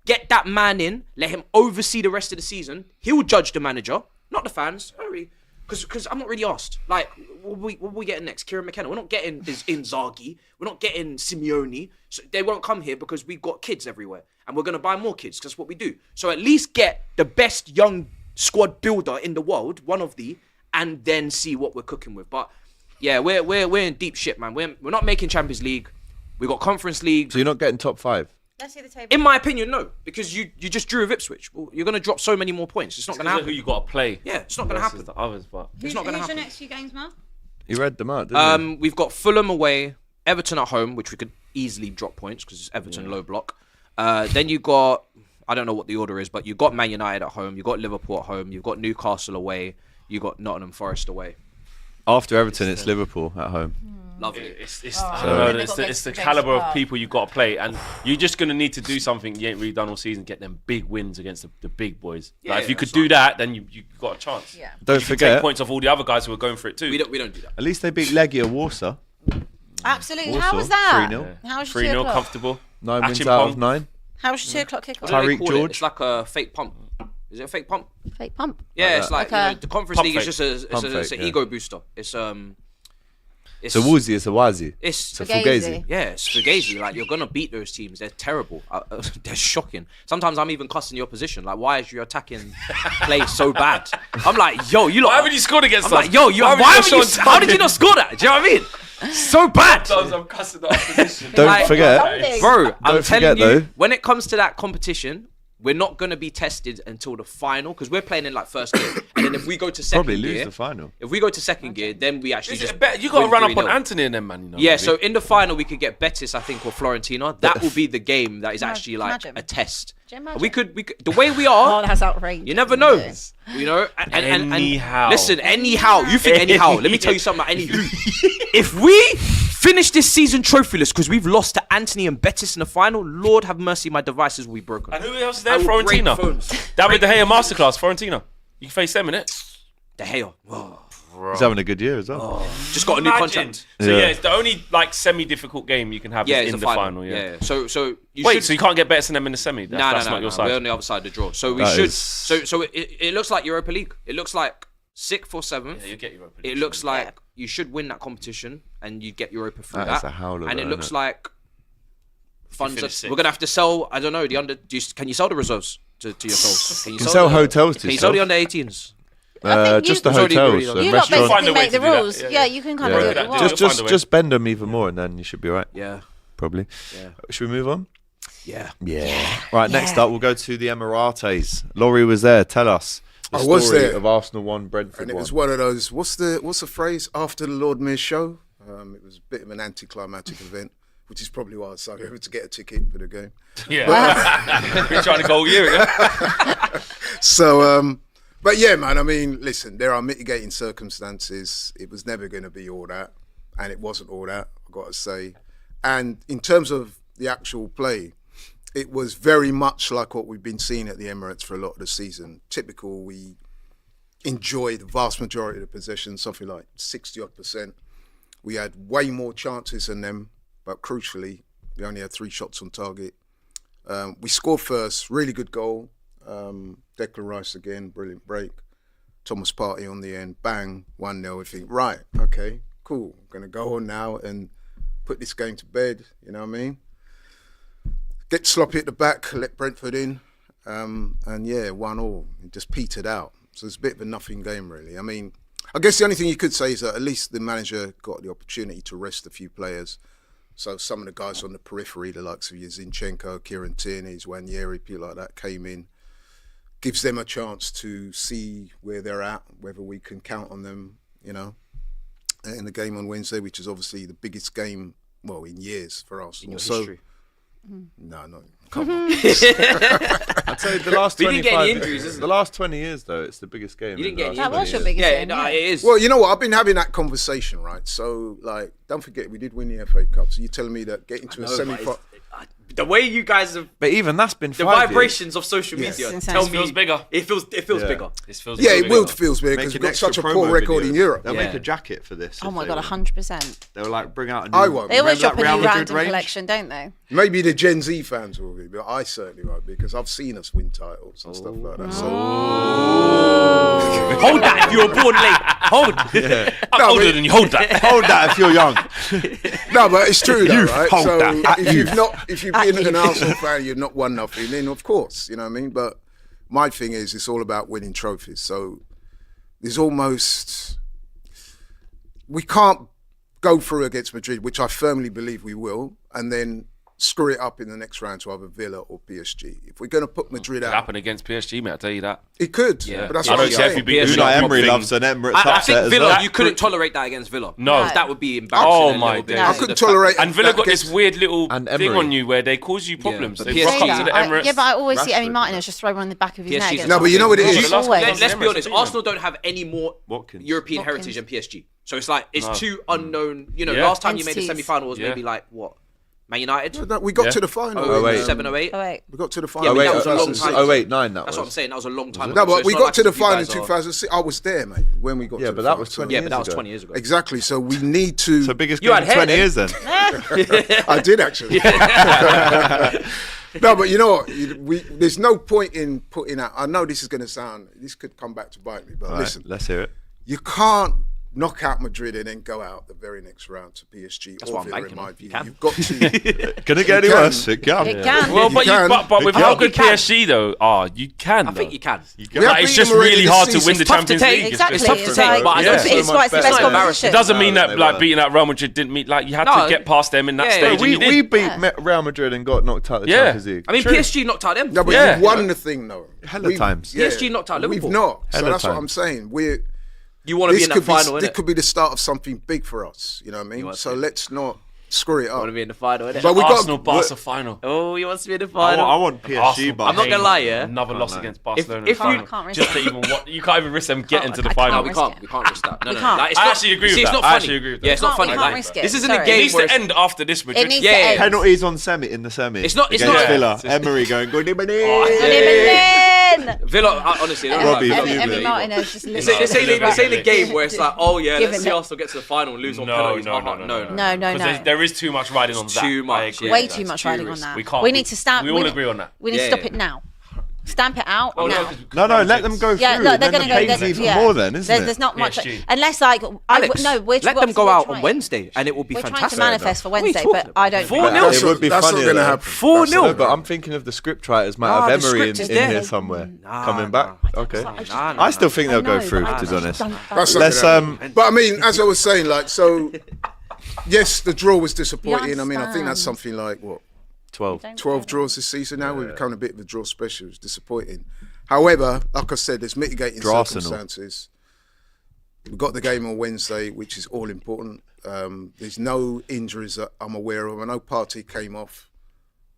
Get that man in, let him oversee the rest of the season. He'll judge the manager, not the fans. Because I'm not really asked. Like, what are we getting next? Kieran McKenna. We're not getting Inzaghi. We're not getting Simeone. So they won't come here because we've got kids everywhere. And we're going to buy more kids because that's what we do. So at least get the best young squad builder in the world, one of the, and then see what we're cooking with. But yeah, we're in deep shit, man. We're not making Champions League. We got Conference League. So you're not getting top 5? Let's see the table. In my opinion, no, because you just drew with Ipswich. Well, you're going to drop so many more points. It's not going to happen. Who you got to play? Yeah, it's not going to happen. The others, but It's not going to Who's happen. your next few games, Mark? You read them out, didn't you? We've got Fulham away, Everton at home, which we could easily drop points because it's Everton low block. Then you got, I don't know what the order is, but you got Man United at home, you got Liverpool at home, you've got Newcastle away, you got Nottingham Forest away. After Everton, it's Liverpool at home. Lovely. I don't know, it's the caliber of people you got to play, and you're just going to need to do something you ain't really done all season, get them big wins against the big boys. Like if you could do that, then you got a chance. Yeah. Don't You take forget, points off all the other guys who are going for it too. We don't do that. at least they beat Legia Warsaw. Absolutely. Warsaw, How was that? 3-0. How was your 2 3-0 o'clock? comfortable. 9 wins Achimpong. out of 9. How was your 2 o'clock kickoff? What do they Tyreek call it? George. It's like a fake pump. Is it a fake pump? Fake pump. Yeah, it's like Like a- the Conference Pump League is fake. just Pump it's fake, an yeah. ego booster. It's It's a Woozy, it's a Wazi. It's It's a Fugazi. Fugazi. yeah, it's Fugazi. Like you're gonna beat those teams. They're terrible. They're shocking. Sometimes I'm even cussing your position. Like, why is your attacking play so bad? I'm like, yo, you lot. Why haven't you scored against I'm us? like, yo, you. Why Why haven't haven't you you? How did you not score that? Do you know what I mean? So bad. I'm cussing the opposition. Don't forget. Something. Bro, I'm Don't telling forget, you, though. when it comes to that competition, we're not going to be tested until the final because we're playing in like first gear. And then if we go to second Probably gear, lose the final. if we go to second gear, then we actually just You got to win run up on 3-0. Anthony and them, man. You know, Yeah, maybe. so in the final we could get Betis, I think, or Florentina. That will be the game that is actually like Imagine. a test. Do you imagine? We could the way we are. Oh, that's outrageous. You never know. You know, and Anyhow. listen, anyhow, you think anyhow. Let me tell you something about anyhow. If we finish this season trophyless because we've lost to Anthony and Betis in the final, Lord have mercy, my devices will be broken. And who else is there? I will break Florentina. phones. David De Gea masterclass. Florentina. You can face them, innit? De Gea. Whoa. He's having a good year as well. Just got a new contract. So Yeah. yeah, it's the only like semi-difficult game you can have Yeah, is it's in the the final. final. Yeah. So you Wait, should. so you can't get better than them in the semi? That's not your side. We're on the other side of the draw. So we That should. is- So it looks like Europa League. It looks like 6th or 7th. Yeah, you get Europa League. It looks like you should win that competition and you get Europa through That is that. a howler, And though, it looks innit? like funds. finish We're gonna have to sell. I don't know the under. Can you sell the reserves to yourselves? Can you can sell the- hotels to Can you sell the yourself. under 18s? Just the It's already hotels, agreed on. the You lot restaurants. Find basically a way make the to do that. rules. Yeah, Yeah, you can kind Yeah. of do That- what you just- want. find a way. Just bend them even more, and then you should be right. Yeah. Probably. Yeah. Should we move on? Yeah. Yeah. Right. Next up, we'll go to the Emirates. Laurie was there. Tell us the I was story there. of Arsenal 1, Brentford And it 1. was one of those. What's the phrase after the Lord Mayor's show? It was a bit of an anticlimactic event, which is probably why I decided to get a ticket for the game. Yeah. We're trying to go all year again. So, but yeah, man. I mean, listen, there are mitigating circumstances. It was never going to be all that, and it wasn't all that. I've got to say. And in terms of the actual play, it was very much like what we've been seeing at the Emirates for a lot of the season. Typical. We enjoyed the vast majority of the possession, something like 60-odd%. We had way more chances than them, but crucially, we only had 3 shots on target. We scored first, really good goal. Declan Rice again, brilliant break. Thomas Partey on the end, bang, 1-0. We think, right, okay, cool. I'm going to go on now and put this game to bed, you know what I mean? Get sloppy at the back, let Brentford in, and yeah, 1-1. It just petered out. So it's a bit of a nothing game, really. I mean, I guess the only thing you could say is that at least the manager got the opportunity to rest a few players. So some of the guys on the periphery, the likes of Zinchenko, Kieran Tierney, Wanyeri, people like that came in. Gives them a chance to see where they're at, whether we can count on them, you know, in the game on Wednesday, which is obviously the biggest game, well, in years for us. In your So- history. No, come on. I'd say the last We didn't get 25 any injuries, is it? The last 20 years, though, it's the biggest game. You didn't in get the any last That was 20 your years. biggest Yeah, game. no, yeah. it is. Well, you know what? I've been having that conversation, right? So, like, don't forget, we did win the FA Cup. So you're telling me that getting to a No, but semi-final... the way you guys have But even that's been the 5 years. vibrations of social Yes. media It's insane. tell It me feels bigger. It feels Yeah. bigger. This feels Yeah, really it will bigger. feel big because Make we've an got such a extra poor promo record video. in Europe. They'll Yeah. make a jacket for this. Oh if my they god, want. 100%. They'll like bring out a new I won't. They always remember drop a that new Real Madrid random range? collection, don't they? Maybe the Gen Z fans will be, but I certainly won't because I've seen us win titles and stuff like that. So, Hold that if you were born late. Hold. I'm No, older but- than you. Hold that. Hold that if you're young. no, but it's true though, right? hold So that. if you've been an Arsenal fan, you've not won nothing, then of course, you know what I mean? But my thing is, it's all about winning trophies. So there's almost, we can't go through against Madrid, which I firmly believe we will, and then screw it up in the next round to either Villa or PSG. If we're going to put Madrid It out, happened against PSG, mate. I tell you that. it could. Yeah. But that's I what don't I'm care if saying. you beat PSG. Unai Emery thing. loves an Emirates I upset think as Villa, well. you couldn't tolerate that against Villa. No. That would be embarrassing. Oh, a my little bit. days. I The couldn't fact- tolerate And Villa that got this against- weird little And thing Emery. on you where they cause you problems. but They PSG rock up to the I- Emirates. Yeah, but I always see Rashford. Amy Martinez just throw one in the back of his PSG's neck. just and No, but you know what it something. is? The last Always. one- Let's be honest. Emirates, Arsenal don't have any more Watkins. European Watkins. heritage than PSG. So it's like it's two unknown. You know, Yeah. last time you made the Entities. semi-final was Yeah. maybe like what, Man United. We got Yeah. to the final. Oh, wait. 07, 08. Oh, wait. We got to the Yeah, final. but wait, that was a long versus- time. 08-09 that That's was. what I'm saying. That was a long time ago. No, So but it's we not got like to the as if you final in guys are- 2006. I was there, mate, when we got Yeah, to but the that final. was 20 Yeah, years but that was ago. 20 years ago. Exactly. So we need to. So biggest You game had in hair 20 then. years then. I did actually. No, but you know what? There's no point in putting out. I know this is going to sound. This could come back to bite me, but All right, listen. let's hear it. You can't knock out Madrid and then go out the very next round to PSG. That's or what I'm Villa, banking in my on. view. You can. You've got to. Can it get any can. worse? It can. It can. Well, You but can. but with You how can. good PSG though are, you can. I think you can. Like, it's just really hard to win the It's tough to Champions take. League. Exactly. It's tough to It's take, like- but I don't it's think it's why it's the much best better. competition. It doesn't mean No, that they like were. beating out Real Madrid didn't mean like you had No. to get past them in that Yeah, stage. yeah. and you We did. beat Real Madrid and got knocked out of the Yeah. Champions League. I mean, True. PSG knocked out them. No, but Yeah. you've won the thing, though. Hella times. PSG knocked out Liverpool. We've not. So Hella that's what times. I'm saying. You want to be in that final, This innit? could be the start of something big for us. You know what I mean? want So to. let's not screw it You want to up. be in the final, innit? But we got- Arsenal Barca final. Oh, you want to be in the I final? want PSG, Arsenal, but I'm not gonna lie, yeah. Another loss against Barcelona. if in the you- final. Can't risk Just it. to even you can't even risk them getting to the I final. No, can't we risk can't. it. We can't risk that. No, We no, can't. Like, it's I not- actually agree see, with it's that. not I funny. actually agree with Yeah, that. it's not We funny. can't Like, risk it. this isn't Sorry. a It game needs where to end after this Madrid. It needs Yeah, to yeah. end. penalties on in the semi. It's not- it's against not- Villa. Yeah. Emery going good. Villa, honestly, they're Robbie, not Robbie, like Emmy Robbie. Martinez just This literally- ain't a game where it's like, oh yeah, Giving let's see it. Arsenal get to the final and lose on No, penalties. no, No. No. Because there is too much riding on that. too much, I agree yeah. Way with too that. much too riding on risky. that. We can't. We need to stamp. We all agree on that. We need to Yeah, stop yeah. it now. Stamp it out Oh, now. No, let them go through. Yeah, look, they're then going to the go. pain's There's, even yeah. more then, isn't There's it? not much. PSG. Unless, like, Alex, no, let them go out on Wednesday and it will be We're trying to fantastic. manifest for What are you Wednesday, talking but I don't. 4-0. It would be That's funnier, not going to though. happen. 4-0. No, but I'm thinking of the script writers might Ah, have the Emery script is in there. here somewhere Nah, coming back. Okay. Nah. I still think they'll go know, through, but I to be just honest. don't- That's not Let's gonna happen. But I mean, as I was saying, like, so yes, the draw was disappointing. I mean, I think that's understand. something like what 12. 12 draws this season now. We've become a bit of a draw special. It's disappointing. However, like I said, there's mitigating Draw Arsenal. circumstances. We've got the game on Wednesday, which is all important. There's no injuries that I'm aware of. I know Partey came off.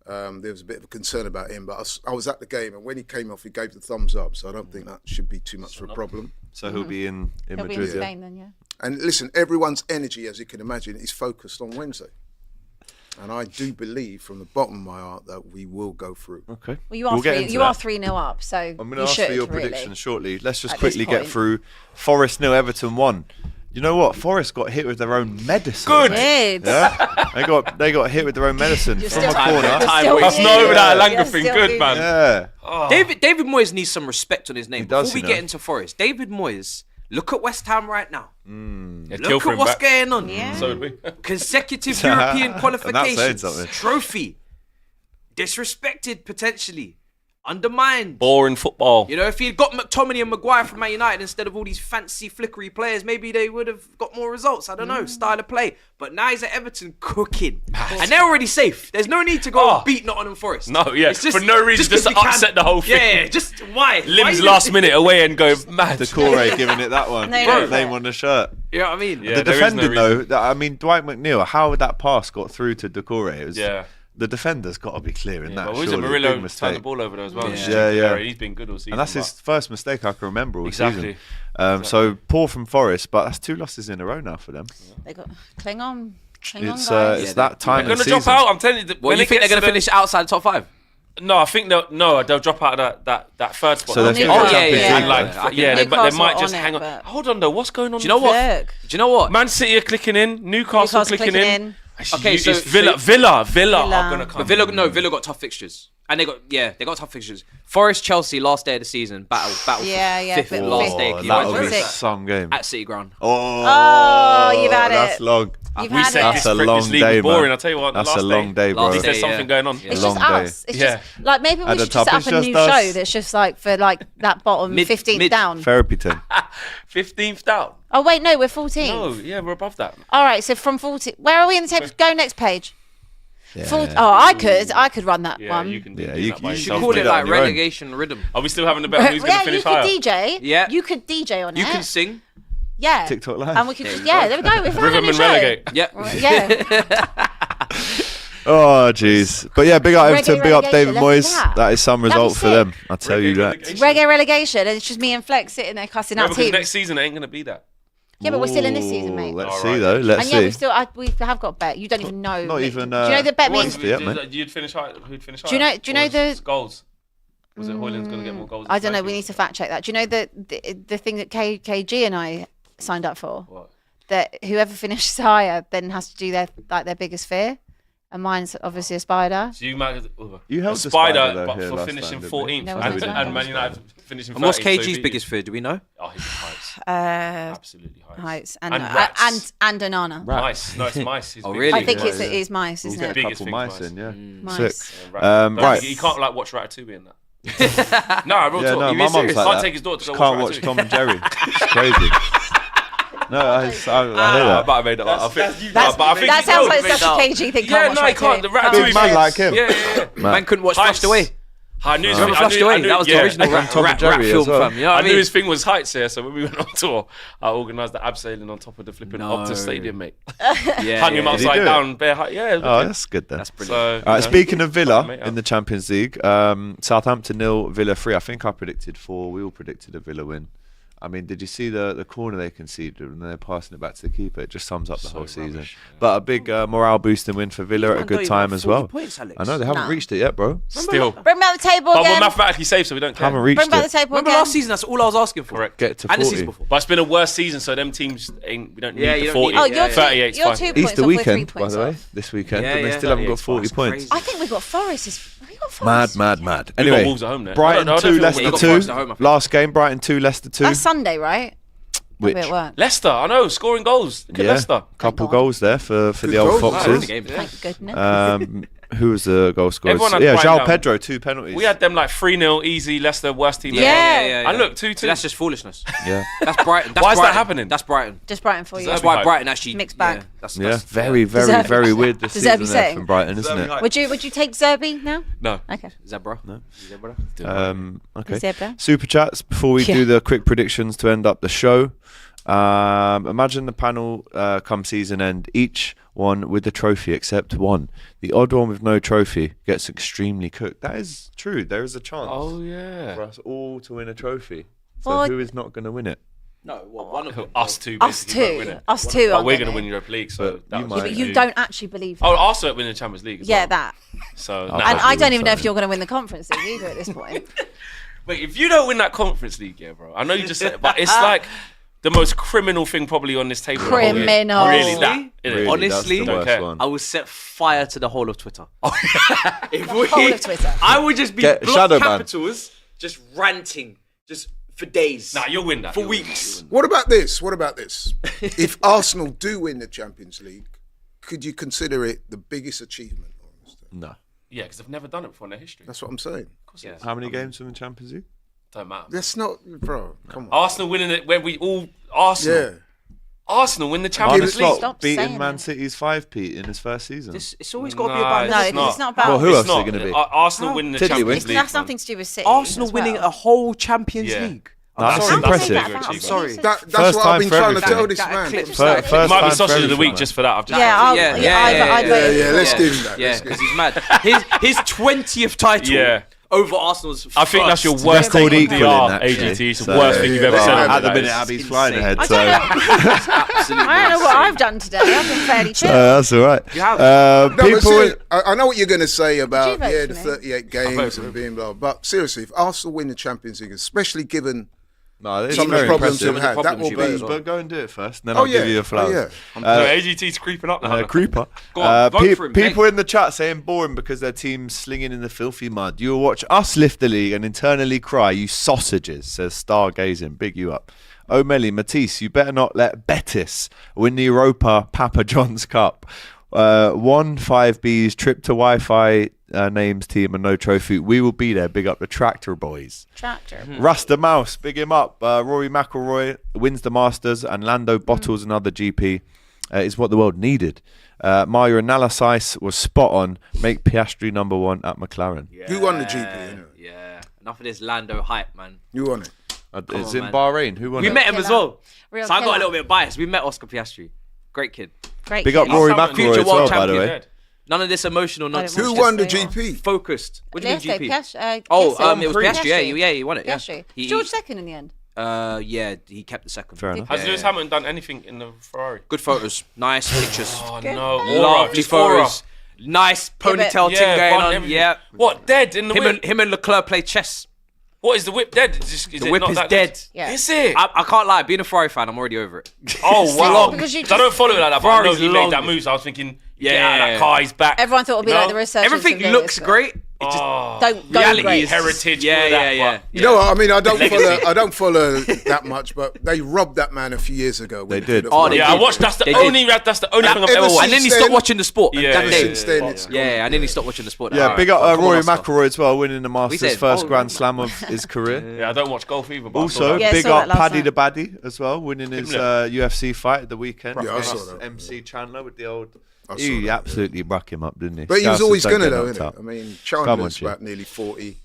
There was a bit of a concern about him, but I was at the game, and when he came off, he gave the thumbs up. So I don't think that should be too much of a problem. So he'll be in He'll be in Madrid. Yeah. Spain then, yeah. And listen, everyone's energy, as you can imagine, is focused on Wednesday. And I do believe, from the bottom of my heart, that we will go through. Okay. Well, you are We'll get three. into You that. are 3-0 up, so I'm going to you ask should for your really. predictions shortly. Let's just At this quickly get point. through. Forest 0, Everton 1. You know what? Forest got hit with their own medicine. Good. mate. Good. Yeah, they got hit with their own medicine You're from still- a corner. you're Time still wasted. good. That's not over that You're Elanga thing. still Good, man. Yeah. David Moyes needs some respect on his name. He does, Before we you get know. into Forest, David Moyes, look at West Ham right now. Yeah, Look at what's going on. Yeah. So would we. Consecutive European saying qualifications, something. trophy, disrespected potentially, undermined. Boring football. You know, if he had got McTominay and Maguire from Man United instead of all these fancy flickery players, maybe they would have got more results. I don't know, style of play. But now he's at Everton cooking, and they're already safe. There's no need to go and beat Nottingham Forest. No, yeah, It's for no reason, just 'cause to we can. upset the whole thing. Yeah, just why? Limbs Why last minute away and go mad. Decore giving it that one. No, Name on the shirt. You know what I mean? Yeah, The there is no defending, though, reason. I mean, Dwight McNeil, how that pass got through to Decore? It was, Yeah. The defender's got to be clearing that. But Surely. Wilson Big Murillo turned mistake. the ball over there as well. Yeah. Stupid Yeah. error. He's been good all season. And that's his first mistake I can remember all Exactly. season. So poor from Forest, but that's 2 losses in a row now for them. They got cling on. Cling It's on, guys. it's that time They're of going to season. drop out. I'm telling you. Well, when you it think they're gets going to the- finish outside the top 5? No, I think they'll drop out of that third spot. So they're Newcastle. still Oh, yeah, Champions yeah. League, And like, though. yeah, they Newcastle might on just it, hang on. but- Hold on though, what's going on? Do you know what? Look. Do you know what? Man City are clicking in. Newcastle clicking in. Okay, It's so- Villa are going to come. But Villa got tough fixtures. And they got tough fixtures. Forest, Chelsea, last day of the season, battle Yeah, for fifth but last fifth. day. Oh, You that'll might be as well- some game. at City Ground. Oh, you've had that's it. long. You've We had said it. That's this a long league day, was boring. man. I'll tell you what. That's last a long day, bro. Last At least there's day, something yeah. going on. It's long just day. us. It's Yeah. just like maybe we At the should just top, set it's up a new just us. show that's just like for like that bottom Mid- 15th mid- down. Therapy team. 15th down. Oh wait, no, we're 14th. No, yeah, we're above that. All right, so from 14, where are we in the table? Go next page. I could run that Yeah, one. you can do Yeah, that you- by you You yourself. should Don't call do it that like on your own. relegation rhythm. Are we still having a bet on who's going Yeah, to finish you could higher? DJ. Yeah. You could DJ on You it. can sing. Yeah. TikTok Live. And we could just, there we go. We're Rhythm having a and show. relegate. Yeah. Yeah. Oh, jeez. But yeah, big up Everton, big up David relegation, let's do Moyes. that. That is some That'd be result for sick. them. I'll tell you that. Reggae relegation, and it's just me and Flex sitting there cussing No, out because teams. next season it ain't going to be that. Yeah, but we're still in this season, mate. Let's All see, right. though. Let's And yeah, see. we have got bet. You don't even know. Not even, Do you know the bet what means? is Yeah, mate. You'd finish higher. Who'd finish higher? Do you know Or the- was goals? Was it Hoyland's going to get more goals? I don't know. We need to fact check that. Do you know the thing that KG and I signed up for? What? That whoever finishes higher then has to do their biggest fear, And mine's obviously a spider. So you might You held a the spider, spider, though, but here for last finishing time, 14th, No, and, we didn't. and Man United finishing 13th. And what's so KG's he- biggest fear? Do we know? Oh, his heights. Absolutely Absolutely heights. heights And rats. and Anana. Mice. No, it's mice. His Oh, big really? I thing. think Yeah, it is mice, He's isn't got a it? Biggest couple thing mice was in, yeah. Mice. Sick. Right. Right. You can't like watch Ratatouille in that. No, real Yeah, talk. no, You my being mum's serious? like Can't that. take his daughter to Just go can't watch watch Ratatouille. Tom and Jerry. It's crazy. No, I hear I that. might have made that. I think That he sounds knows. like such a KG thing. Yeah, no, he watch can't. The Ratatouille. Ratatouille Big man like him. Yeah. Man couldn't watch Heights. Flushed Away. I knew. Remember I Flushed knew- I Away? knew- That was yeah. the original Tom and rap Jerry film, as well. fam. You know what I I knew mean? his thing was heights here, so when we went on tour, I organised the abseiling on top of the flipping No. Optus Stadium, mate. Yeah, Hung him yeah. Did he upside do it? down, bare height. Yeah, Oh, that's good then. That's brilliant. so. All right, speaking of Villa Mate, in the Champions League, Southampton 0, Villa 3. I think I predicted 4. We all predicted a Villa win. I mean, did you see the corner they conceded and they're passing it back to the keeper? It just sums up the whole season. rubbish, yeah. But a big morale boosting win for Villa at a good time as well. I know they haven't reached it yet, bro. Still. Bring back the table But we're again. mathematically safe, so we don't care. Haven't reached Bring back the it. table Remember again. last season? That's all I was asking for. Correct. Get to And the 40. season before. But it's been a worse season, so them teams ain't. We don't need Yeah, the you don't 40. need Oh, it. you're Yeah, 38 's you're fine. 2 points Easter off, we're 3 weekend, by points the way, off. this weekend, Yeah, and they yeah, still haven't 38 got 's 40 fine. points. I think we've got Forest. Have you got Mad, Forest? mad, mad. We got Anyway, Wolves at home there. Brighton I don't 2, think we've Leicester got 2. Forest at home, I think. Last game, Brighton 2, Leicester 2. That's Sunday, right? Which? I'll be at work. Leicester, I know, scoring goals. Look at Yeah, Leicester. couple God. goals there for Good the old goals. Foxes. Thank goodness. Who was the goal scorer? Everyone had Yeah, Brighton João down. Pedro, 2 penalties. We had them like 3-0, easy, Leicester, worst team Yeah. ever. And look, 2-2. So that's just foolishness. Yeah, That's Brighton. That's Why is that Brighton. happening? That's Brighton. Just Brighton for you. That's Deserving why hype. Brighton actually Mixed bag. Yeah, that's very, Deserve it. very weird this Deserve season you there saying. from Brighton, isn't it? Would you take Zerbi now? No. Okay. Zebra. No. Zebra. Okay. Zebra. Super chats before we Yeah. do the quick predictions to end up the show. Imagine the panel come season end, each one with the trophy except one. The odd one with no trophy gets extremely cooked. That is true. There is a chance Oh, for yeah. us all to win a trophy. So Well, who is not going to win it? No, well, one of them. Us two, Us basically. won't win two. it. Us two. Oh, aren't we're they, going to mate? win Europa League, so But that you was might. Yeah, but Yeah. you don't actually believe Oh, that. Arsenal win the Champions League as Yeah, well. that. So, And nah. And I don't win even know if something. you're going to win the Conference League either at this point. Wait, if you don't win that Conference League, yeah, bro. I know you just said it, but it's like the most criminal thing probably on this table. Criminal. Really, that. innit? Really, Honestly, that's the don't worst care. one. I will set fire to the whole of Twitter. If we, Whole of Twitter. I would just be Get block shadow ban. capitals, just ranting, just for days. Nah, you'll win that. For You'll win weeks. that, What about this? What about this? If Arsenal do win the Champions League, could you consider it the biggest achievement? No. Yeah, because they've never done it before in their history. That's what I'm saying. Of course it is. How many games in the Champions League? Don't matter. That's not, bro. Come on. Arsenal winning it where we all Arsenal. Yeah. Arsenal win the Arne Champions League. Slot Stop beating saying Man that. City's 5-peat in his first season. It's always got to be No, about No, It's not. it's not about. Well, who It's else are not. they gonna be? Arsenal winning the Tiddly Champions wins. League. That's man. nothing to do with City. Arsenal as winning well. a whole Champions Yeah. League. No, that's Sorry, impressive. that's a bigger I'm achievement. sorry. That's First what I've time been for trying to everything. tell this That man. eclipse. First It might time be for sausage of the everything, week man. just for that. I've just Yeah, I'd Yeah, vote Yeah, let's for give it. him that. Yeah, Let's give because him he's mad. His 20th title Yeah. over Arsenal's. I think that's your first. worst Record thing on equaling, DR, actually. AGT. It's the So, worst thing you've ever yeah, said. yeah, on At the that. minute, It's Abby's insane. flying ahead. I So, don't know. Absolutely I don't know what insane. I've done today. I've been fairly chill. that's all right. You have. No, but People, seriously, I know what you're going to say about vote the for me? 38 games and being blah. But seriously, if Arsenal win the Champions League, especially given no, it's some of the very problems impressive. they've had, that problems will you've had be. as well. But go and do it first, and then Oh, I'll yeah. give you a Oh, flower. yeah. No, AGT's creeping up now. Creeper. Go on, vote for him, People in the chat saying boring because their team's slinging in the filthy mud. You'll watch us lift the league and internally cry, you sausages, says Stargazing. Big you up. O'Malley, Matisse, you better not let Betis win the Europa Papa John's Cup. 1-5B's trip to Wi-Fi names team and no trophy. We will be there. Big up the Tractor Boys. Tractor. Rasta Mouse, big him up. Rory McIlroy wins the Masters and Lando bottles another GP. Is what the world needed. Your analysis was spot on. Make Piastri number 1 at McLaren. Who won the GP? Anyway? Yeah. Enough of this Lando hype, man. You won it. It's on, in man. Bahrain. Who won We it? met him as Killer. well. Real So I got killer. a little bit biased. We met Oscar Piastri. Great kid. Great. Big up kid. Rory Future McIlroy as well, world by the champion. way. None of this emotional nonsense. Who Just won the say, GP? Focused. What do you mean Let's go, GP? Piastri. It was Piastri. Yeah, he won it. Yeah. Piastri. He- George second in the end. Yeah, he kept the second. Fair enough. Has Yeah, Lewis yeah. Hamilton done anything in the Ferrari? Good photos. Nice pictures. Oh Good. no, Lovely just aura. photos. Nice ponytail Yeah, thing going bun, on. everything. Yeah. What, dead in the wind? Him and Leclerc play chess. What is the whip dead? Is The whip not is that dead. good? Yeah. Is it? I can't lie. Being a Ferrari fan, I'm already over it. Oh wow! Because you I don't follow it like that, but I know Ferrari's he long. made that move. So I was thinking, Yeah, get out of that car, he's back. Everyone thought it would be You like know? the resurgence. Everything of looks Lewis, great. It just Oh, Don't go Reality great. is- heritage. Yeah, all yeah, that, yeah. but- You know what? I mean, I don't Legacy. follow that much, but they robbed that man a few years ago. when They he did. could have won. they Yeah, I did. watched. That's the They only thing I've ever ever watched. And then he Since stopped then- watching the sport. Yeah, that yeah, day. Since then, it's Yeah, and then he stopped watching the sport. Yeah, big up Come on, Rory Oscar. McIlroy as well, winning the Masters, said, first oh, Grand right. Slam of his career. Yeah, I don't watch golf either. But I saw Also, that. Yeah, I big saw up that last Paddy night. the Baddie as well, winning his UFC fight at the weekend. Yeah, I saw that. MC Chandler with the old. I saw He that, absolutely broke him up, didn't he? But he was Scousers always don't going to, get though, knocked isn't out. it? I mean, Come on, Chandler's G. about nearly 40.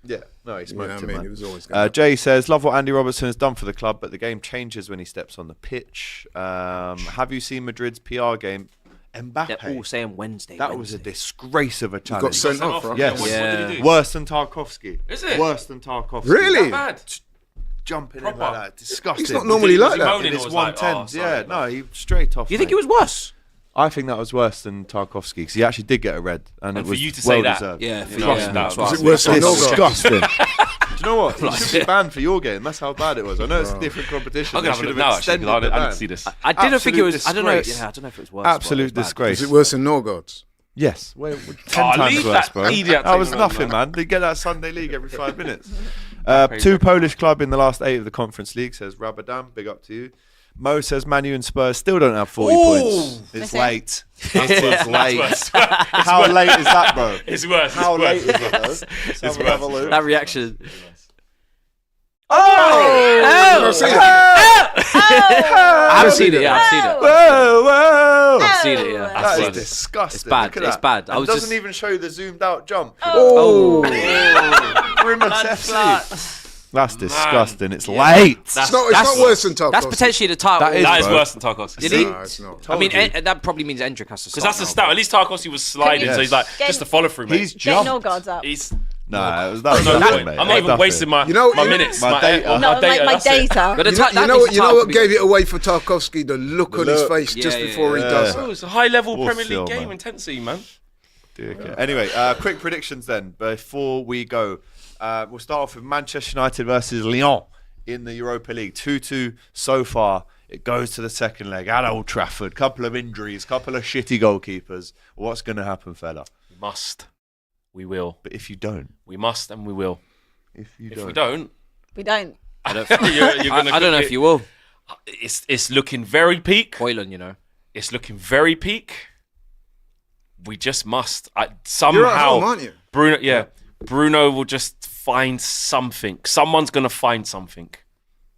Yeah, no, he You know smoked what I him, mean? man. He was always going to. Jay says, love what Andy Robertson has done for the club, but the game changes when he steps on the pitch. Have you seen Madrid's PR game? Mbappe. They're all saying Wednesday. That was a disgrace of a Got challenge. sent off, right? Yes. What did he do? Worse than Tarkovsky. Is it? Worse than Tarkovsky. Really? Bad. Jumping in Proper. like that. Disgusting. He's not normally like he that. moaning? In It his was like, 110s. oh, sorry, Yeah, no, he straight off. You think mate. it was worse? I think that was worse than Tarkovsky because he actually did get a red, and it for was you to say well that. deserved. Yeah, for Trust yeah, that. that's Was what Is it worse than Norgard? Disgusting. Do you know what? He should be banned for your game. That's how bad it was. I know it's a different competition. I'm gonna They have a should look have now. Actually, extended 'cause the I ban. didn't see this. I didn't think it was. Absolute I don't know. disgrace. Yeah, I don't know if it was worse. but it Absolute was bad. disgrace. Is it worse than Norgard's? Yes, well, 10 times leave worse, that bro. idiot That was thing nothing, alone, man. They get that Sunday league every 5 minutes. Two Polish club in the last 8 of the Conference League, says Rabadam. Big up to you. Mo says Man U and Spurs still don't have 40 points. It's Listen. late. It's late. Worse. How late is that, bro? It's worse. How It's late worse. is it, though? Let's have worse. another look. That reaction. I've seen it. I haven't seen it. Yeah, I've seen it. Whoa, whoa! I've seen it. Yeah, That is worse. disgusting. It's bad, Look at it's that. bad. I And was doesn't just- even show you the zoomed out jump. Oh, Grimace FC. That's disgusting. It's late. It's not worse than Tarkovsky. that's potentially the title. That is, That is bro. worse than Tarkovsky. Did he? No, it's not. I mean, Told you. that probably means Endrick has to start. Because that's the now, stat. At least Tarkovsky was sliding, Yes. so he's like Get- just a follow through, mate. He's Get jumped. Norgard's up. He's No, that was no nothing, point. mate. I'm not That's even nothing. wasting my You know- minutes, my my data. my No, data. my that's it. data. But the You ti- know, that you know means what? the You know title what could gave be- it away for Tarkovsky? The look on his look. face Yeah, just yeah, before he yeah. does Oh, that. it's a high level Or Premier still, League game man. intensity, man. Anyway, quick predictions then before we go. We'll start off with Manchester United versus Lyon in the Europa League. 2-2 so far. It goes to the second leg at Old Trafford. Couple of injuries, couple of shitty goalkeepers. What's going to happen, fella? We must. We will. But if you don't, We must and we will. if you If don't, we don't, We don't. I don't, you're gonna I don't know cook if it. you will. It's looking very peak. Hoyland, you know. It's looking very peak. We just must. You're at Somehow, home, aren't you? Bruno. Yeah, Bruno will just find something. Someone's gonna find something.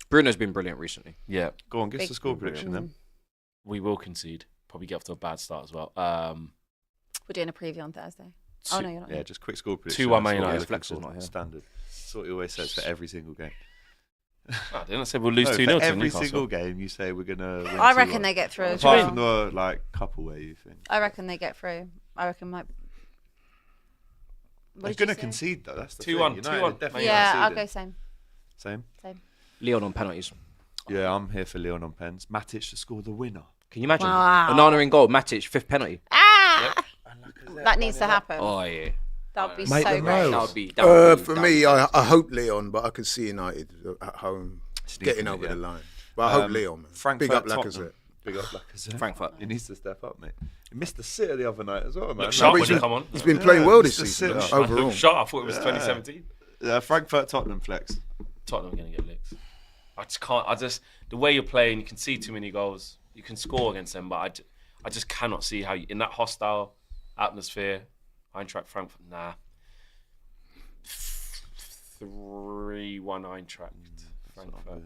Bruno's been brilliant recently. Yeah, go on, give us Big- the score prediction then. we will concede. Probably get off to a bad start as well. We're doing a preview on Thursday. Oh no, you're not. Yeah, just quick score prediction. 2-1 Man That's what United. we're looking Flex's for. not here. Standard. That's what he always says for every single game. I didn't say we'll lose No, 2-0 for to every Newcastle. single game, you say we're gonna. Win I reckon 2-1. they get through. Apart from the like couple where you think I reckon they get through. I reckon might. they're gonna concede though. That's the 2-1, thing. 2-1. United definitely Yeah, I'll conceding. go same. Same. Same. Leon on penalties. Yeah, I'm here for Leon on pens. Matic to score the winner. Can you imagine? Wow. Onana in goal, Matic, 5th penalty. Ah! That needs to happen. Oh yeah. That would be Make so them great. know. That would be. That would be For that me, would be- I hope Leon, but I could see United at home getting over yeah. the line. But I hope Leon, man. Frankfurt, Big up Tottenham. Lacazette. Big up Lacazette. Frankfurt. He needs to step up, mate. He missed the sitter the other night as well, man. Look sharp but when you come on. He's been playing well this just season, sit up. overall. Look sharp. I thought it was 2017. Frankfurt, Tottenham flex. Tottenham are going to get licks. I just can't. The way you're playing, you can see too many goals. You can score against them, but I just cannot see how in that hostile atmosphere, Eintracht Frankfurt. Nah. 3-1 Eintracht Frankfurt.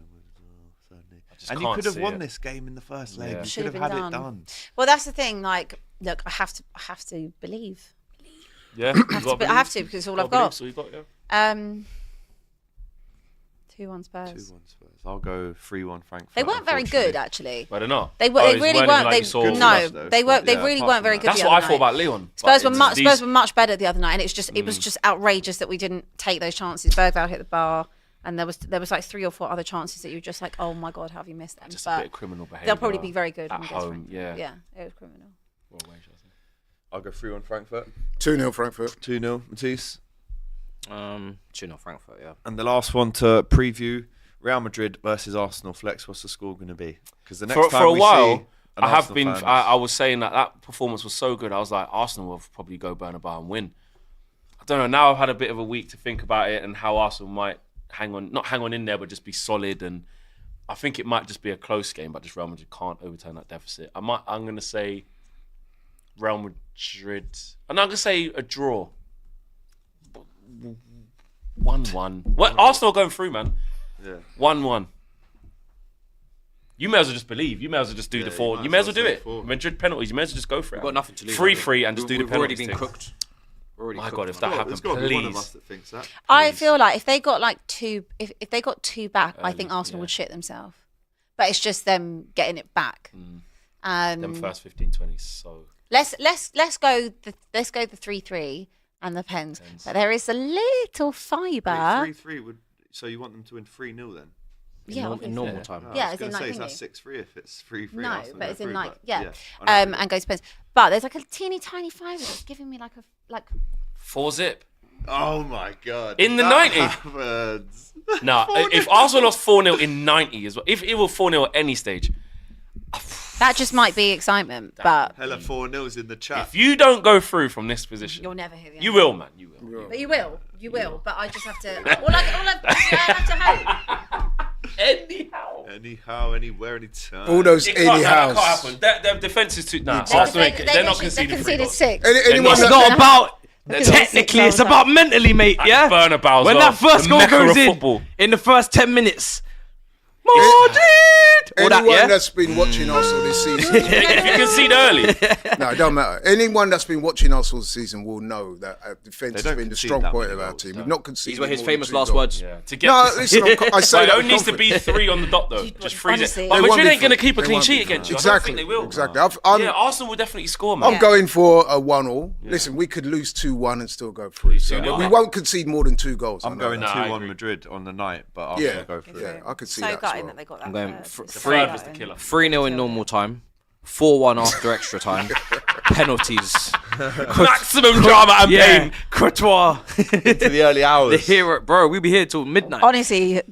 just And you can't could have see won it. this game in the first leg. Yeah. You Should could have have been had it done. done. Well, that's the thing. Like, look, I have to believe. Yeah, I have to because it's all I've got. So you got yeah. 2-1 Spurs. 2-1 Spurs. I'll go 3-1 Frankfurt. They weren't very good, actually. But they're not. They were. Oh, they it's really weren't weren't. like They you saw Good no. flash, though, They were. but They yeah, really apart weren't from very that. good. That's the what I other thought night. about Leon. Spurs But were much better the other night, and it was just outrageous that we didn't take those chances. Bergvall hit the bar, and there was like 3 or 4 other chances that you were just like, oh my god, how have you missed them? Just a bit of criminal behaviour. they'll probably be very good at against home. Frankfurt. Yeah. Yeah, it was criminal. I'll go 3-1 Frankfurt. 2-0 Frankfurt. 2-0 Matisse. 2-0 Frankfurt, yeah. And the last one to preview, Real Madrid versus Arsenal. Flex, what's the score going to be? Because the next time for a we while, see an I have Arsenal been. fan- I was saying that performance was so good. I was like, Arsenal will probably go Bernabeu and win. I don't know. Now I've had a bit of a week to think about it and how Arsenal might not hang on in there, but just be solid. And I think it might just be a close game, but just Real Madrid can't overturn that deficit. I'm going to say Real Madrid. And I'm going to say a draw. 1-1. What? Arsenal are going through, man. Yeah. 1-1. You may as well just believe. You may as well just do the four. You may as well do it. Madrid penalties. You may as well just go for it. We've got nothing to lose. 3-3 and just do the We've already penalties. been cooked. My God, if that There's happened, got to be one of us please. that thinks that. I feel like if they got like two, if they got two back, I think Arsenal yeah. would shit themselves. But it's just them getting it back. Them first 15-20, so... Let's go the 3-3 and the pens. But there is a little fibre. 3-3 would. So you want them to win 3-0 then? Yeah, In obviously. normal time. Oh, Yeah, I was it's in going to like say, is that 6-3 if it's 3-3? No, Arsenal but go it's in through, like but yeah. I know. And goes depends. But there's like a teeny tiny fibre that's giving me like a 4-zip. Oh my God! In the that 90? happens. Nah, if Arsenal lost 4-0 in 90 as well, if it were 4-0 at any stage, that just might be excitement. But Hella 4-0s in the chat. if you don't go through from this position, you'll never hear the you will, man. You will. But you will. But I just have to. All I have to hope. Anyhow. Anywhere, anytime. All those It can't anyhows. happen. Their defense is too... Nah, They- Arsenal, They they're not literally- conceding 3 goals. 6. Anyone It's It's that, not about Because technically, it's it's about mentally, mate. Yeah. Bernabeu as When well. that first The goal mecca goes of in football. the first 10 minutes, Madrid. All that, anyone yeah. that's been watching Arsenal this season, If you concede early, no, it don't matter. Anyone that's been watching Arsenal this season will know that defence They has don't been the concede strong that point many of our goals, team. no. We've not conceded. These were his more than famous 2 last goals. words. yeah, to get... No, listen, I say But that it needs to be confidently. 3 on the dot, though. Just freeze They it. honestly- But won't Madrid be ain't going to free. keep a They clean won't sheet be against free. you. I don't think Exactly. they will. Exactly. Yeah, Arsenal will definitely score, man. I'm going for a 1-1. Listen, we could lose 2-1 and still go through. So 2-0. we won't concede more than 2 goals. I'm I know going that. I 2-1 agree. Madrid on the night, but Arsenal Yeah, go through. yeah, I could see So that. as gutting well. that they got that. I'm going first. for It's three. so was the gutting. killer. 3-0 in normal time. 4-1 after extra time. Penalties. Maximum drama and Yeah, pain. Courtois. To the early The hours. hero, bro. We'll be here till midnight. Honestly,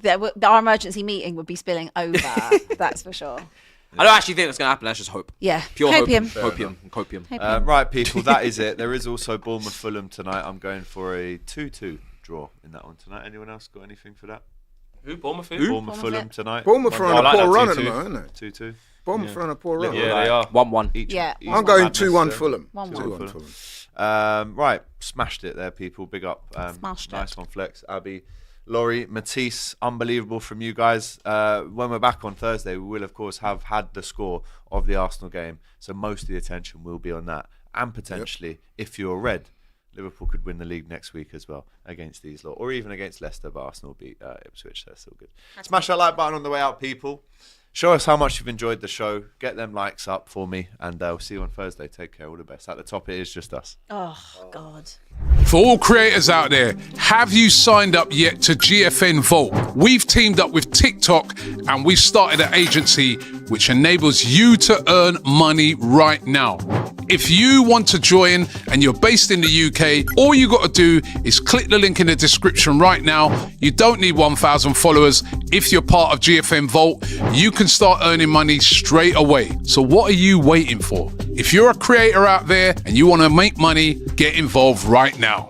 our emergency meeting would be spilling over. That's for sure. I don't actually think that's going to happen. Let's just hope. Yeah. Pure Copium. Copium. Right, people, that is it. There is also Bournemouth Fulham tonight. I'm going for a 2-2 draw in that one tonight. Anyone else got anything for that? Who? Bournemouth who? Bournemouth Fulham tonight. Bournemouth are I on a like poor that run at the 2-2. moment, isn't it? 2-2. Bournemouth are on a poor run. Yeah, they are. 1-1. Each, Yeah. each I'm going madness 2-1 there. Fulham. 1-1. 2-1 Fulham. Right, smashed it there, people. Big up. Smashed nice it. one, Flex. Abby, Laurie, Matisse, unbelievable from you guys. When we're back on Thursday, we will, of course, have had the score of the Arsenal game. So most of the attention will be on that. And potentially, if you're red, Liverpool could win the league next week as well against these lot. Or even against Leicester, but Arsenal beat Ipswich. That's still good. Smash that like button on the way out, people. Show us how much you've enjoyed the show. Get them likes up for me. And we'll see you on Thursday. Take care. All the best. At the top, it is just us. Oh, God. For all creators out there, have you signed up yet to GFN Vault? We've teamed up with TikTok and we've started an agency which enables you to earn money right now. If you want to join and you're based in the UK, all you got to do is click the link in the description right now. You don't need 1,000 followers. If you're part of GFN Vault, you can start earning money straight away. So what are you waiting for? If you're a creator out there and you want to make money, get involved right now.